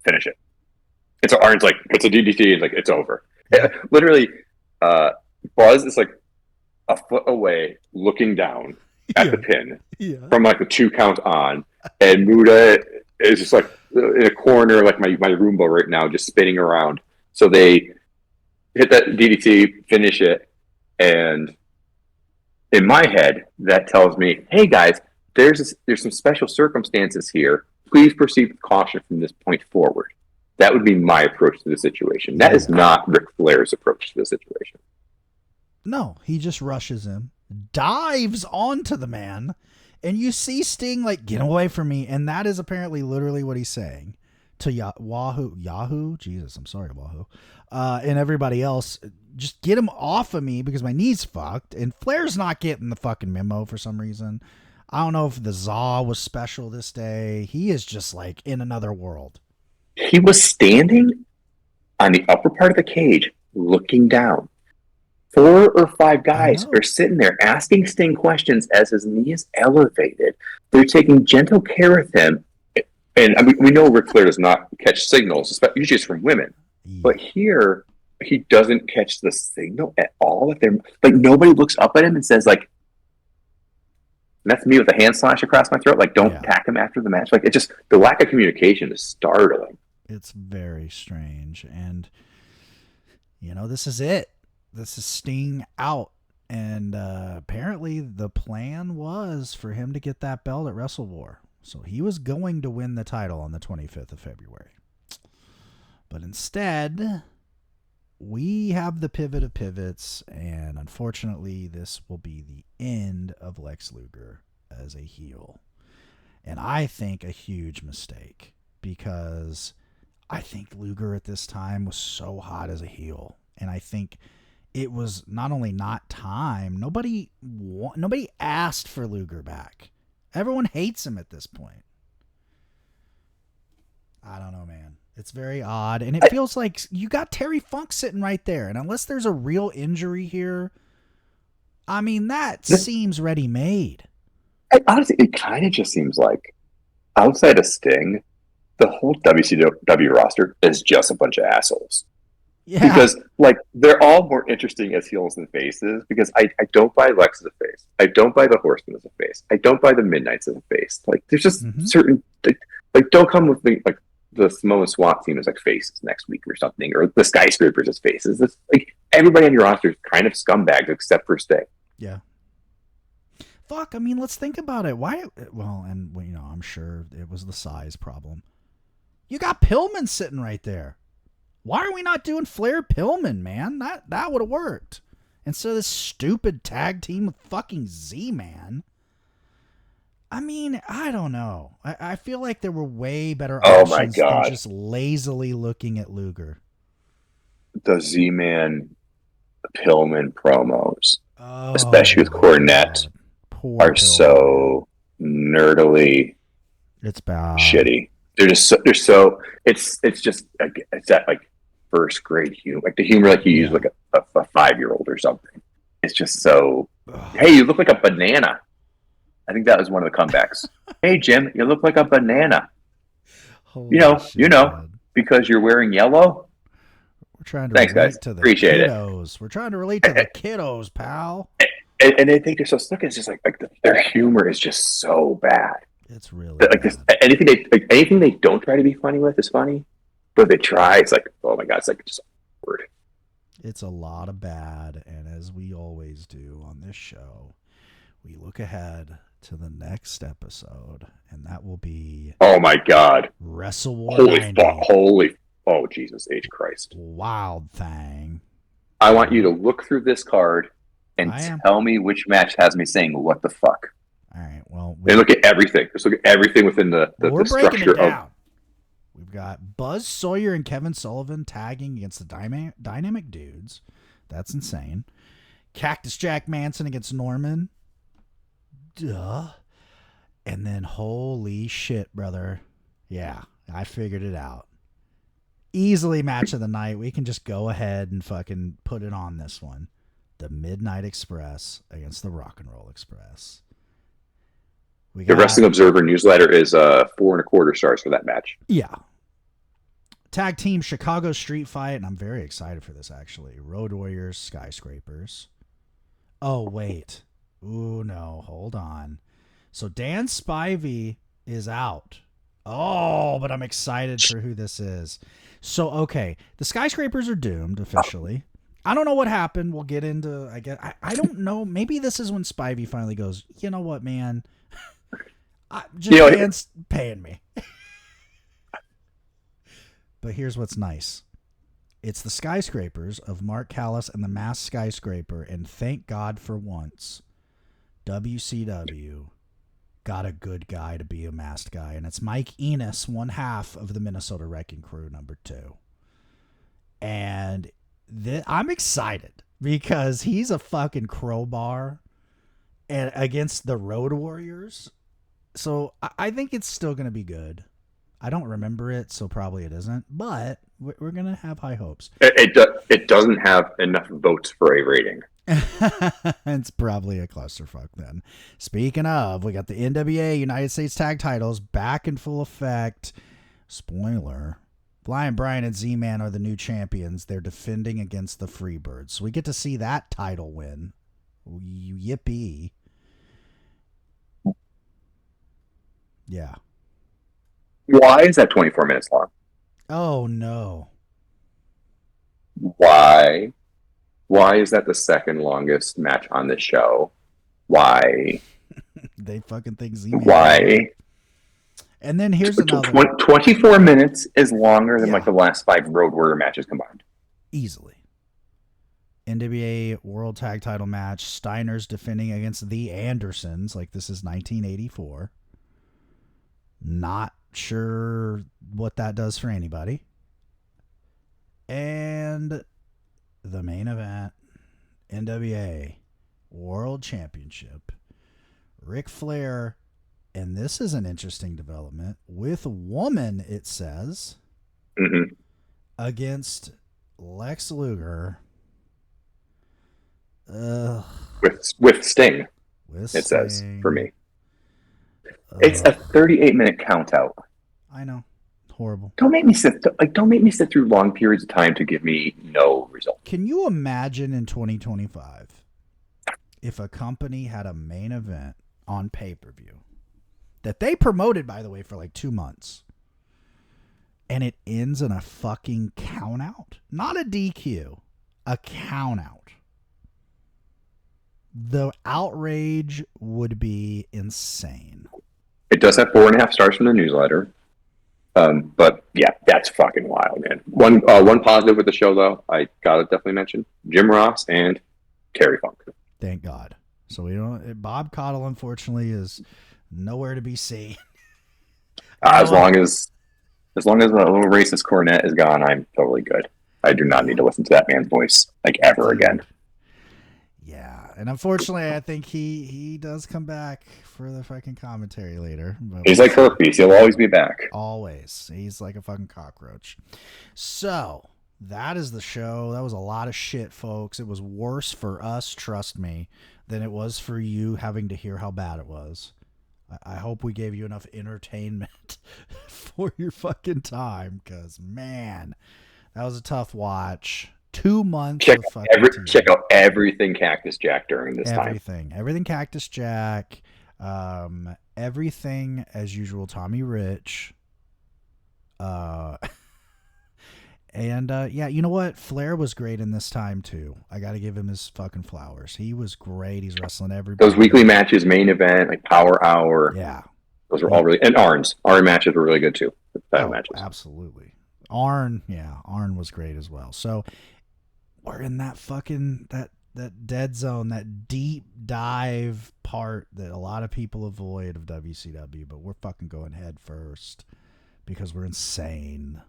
finish it. And so Arn's like, it's a DDT, and like, it's over. Literally, Buzz is like a foot away looking down at the pin from like the 2 count on, and Muda is just like in a corner, like my Roomba right now, just spinning around. So they hit that DDT, finish it, and in my head, that tells me, hey guys, there's some special circumstances here. Please proceed with caution from this point forward. That would be my approach to the situation. That is not Ric Flair's approach to the situation. No, he just rushes him, dives onto the man, and you see Sting like, get away from me. And that is apparently literally what he's saying to Yahoo. Jesus, I'm sorry, Wahoo. And everybody else, just get him off of me because my knee's fucked. And Flair's not getting the fucking memo for some reason. I don't know if the Zaw was special this day. He is just like in another world. He was standing on the upper part of the cage looking down. 4 or 5 guys are sitting there asking Sting questions as his knee is elevated. They're taking gentle care of him. And I mean, we know Ric Flair does not catch signals, usually it's from women. Yeah. But here, he doesn't catch the signal at all. If they're like, nobody looks up at him and says, like, that's me with a hand slash across my throat. Like, don't attack him after the match. Like, it just, the lack of communication is startling. It's very strange. And, this is it. This is Sting out. And apparently the plan was for him to get that belt at Wrestle War. So he was going to win the title on the 25th of February. But instead, we have the pivot of pivots, and unfortunately, this will be the end of Lex Luger as a heel. And I think a huge mistake, because I think Luger at this time was so hot as a heel. And I think it was not only not time, nobody asked for Luger back. Everyone hates him at this point. I don't know, man. It's very odd. And it feels like you got Terry Funk sitting right there. And unless there's a real injury here, I mean, that seems ready-made. Honestly, it kind of just seems like outside of Sting, the whole WCW roster is just a bunch of assholes. Yeah. Because, like, they're all more interesting as heels than faces, because I don't buy Lex as a face. I don't buy the Horseman as a face. I don't buy the Midnights as a face. Like, there's just certain, like, don't come with me, like, the Samoan SWAT team is like faces next week or something, or the Skyscrapers as faces. It's like everybody on your roster is kind of scumbags except for Sting. Yeah. Fuck, I mean, let's think about it. Why? Well, and you know, I'm sure it was the size problem. You got Pillman sitting right there. Why are we not doing Flair Pillman, man? That would have worked. Instead of this stupid tag team with fucking Z-Man. I mean, I don't know. I feel like there were way better options than just lazily looking at Luger. The Z-Man Pillman promos, especially with Cornette, are Pillman. So nerdily it's bad. Shitty. They're so it's just it's that like first grade humor, like the humor like you use like a 5-year-old or something. It's just so hey, you look like a banana. I think that was one of the comebacks. Hey Jim, you look like a banana. Holy you know, man. Because you're wearing yellow. We're trying to relate guys. To the Appreciate kiddos. We're trying to relate to the kiddos, pal. And they think they're so stuck. It's just like their humor is just so bad. It's really like this, anything they don't try to be funny with is funny, but if they try, it's like, oh my god, it's like just awkward. It's a lot of bad, and as we always do on this show, we look ahead to the next episode, and that will be oh my god, Wrestle War. Holy oh Jesus H Christ, Wild Thing. I want you to look through this card and tell me which match has me saying what the fuck. All right. Well, look at everything. Just look at everything within the structure of. We've got Buzz Sawyer and Kevin Sullivan tagging against the Dynamic Dudes. That's insane. Cactus Jack Manson against Norman. Duh. And then holy shit, brother. Yeah, I figured it out. Easily match of the night. We can just go ahead and fucking put it on this one. The Midnight Express against the Rock and Roll Express. The Wrestling Observer newsletter is 4.25 stars for that match. Yeah. Tag team Chicago Street Fight, and I'm very excited for this actually. Road Warriors, Skyscrapers. Oh, wait. Ooh, no. Hold on. So Dan Spivey is out. Oh, but I'm excited for who this is. So, okay. The Skyscrapers are doomed officially. I don't know what happened. We'll get into, I don't know. Maybe this is when Spivey finally goes, you know what, man? Dan's paying me. But here's what's nice. It's the Skyscrapers of Mark Callis and the Masked Skyscraper, and thank God for once, WCW got a good guy to be a masked guy, and it's Mike Enos, one half of the Minnesota Wrecking Crew, number 2. And I'm excited because he's a fucking crowbar and against the Road Warriors. So I think it's still going to be good. I don't remember it, so probably it isn't. But we're going to have high hopes. It doesn't have enough votes for a rating. It's probably a clusterfuck then. Speaking of, we got the NWA United States Tag Titles back in full effect. Spoiler. Blind Brian and Z-Man are the new champions. They're defending against the Freebirds. So we get to see that title win. Yippee. Yeah. Why is that 24 minutes long? Oh, no. Why? Why is that the second longest match on the show? Why? They fucking think Z-Man. Why? And then here's another. 24 minutes is longer than like the last 5 Road Warrior matches combined. Easily. NWA World Tag Title match. Steiner's defending against the Andersons. Like this is 1984. Not sure what that does for anybody. And the main event, NWA World Championship. Ric Flair, and this is an interesting development, with a woman, it says, against Lex Luger. With Sting, it says, for me. It's a 38-minute count out. I know. Horrible. Don't make me sit through long periods of time to give me no result. Can you imagine in 2025 if a company had a main event on pay-per-view that they promoted, by the way, for like 2 months, and it ends in a fucking count out? Not a DQ, a count out. the outrage would be insane. It does have 4.5 stars from the newsletter. But yeah, that's fucking wild, man. One positive with the show, though, I gotta definitely mention Jim Ross and Terry Funk. Thank God. So we don't. Bob Caudle, unfortunately, is nowhere to be seen. As long as the little racist cornet is gone, I'm totally good. I do not need to listen to that man's voice like ever again. Yeah, and unfortunately, I think he does come back for the fucking commentary later. But he's like herpes; he'll always be back. Always, he's like a fucking cockroach. So that is the show. That was a lot of shit, folks. It was worse for us, trust me, than it was for you having to hear how bad it was. I hope we gave you enough entertainment for your fucking time, because man, that was a tough watch. 2 months check of fucking check out everything Cactus Jack during this everything Cactus Jack, everything as usual Tommy Rich, and yeah, you know what? Flair was great in this time too. I got to give him his fucking flowers. He was great. He's wrestling everybody. Those weekly matches, main event, like Power Hour. Yeah, those were all really, and Arn's matches were really good too. Matches. Absolutely. Arn was great as well. So we're in that fucking that dead zone, that deep dive part that a lot of people avoid of WCW, but we're fucking going head first because we're insane.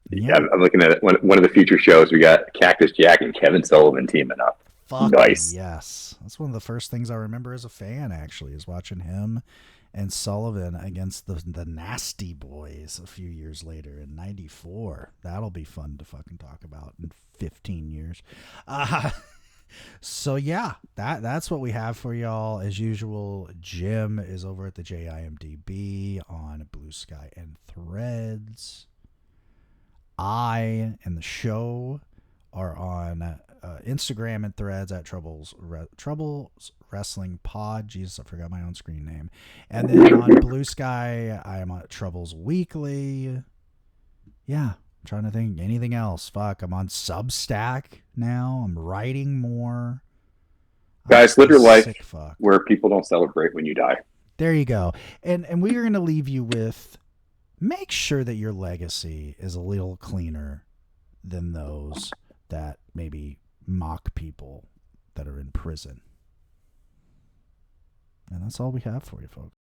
Yeah, I'm looking at it. One of the future shows, we got Cactus Jack and Kevin Sullivan teaming up. Nice. Yes. That's one of the first things I remember as a fan, actually, is watching him and Sullivan against the Nasty Boys a few years later in '94. That'll be fun to fucking talk about in 15 years. So yeah, that's what we have for y'all. As usual, Jim is over at the JIMDB on Blue Sky and Threads. I and the show are on Instagram and Threads at Troubles Wrestling Pod. Jesus, I forgot my own screen name. And then on Blue Sky, I am on Troubles Weekly. Yeah, I'm trying to think anything else. Fuck, I'm on Substack now. I'm writing more. Guys, live your life where people don't celebrate when you die. There you go. And we are going to leave you with, make sure that your legacy is a little cleaner than those that maybe mock people that are in prison. And that's all we have for you, folks.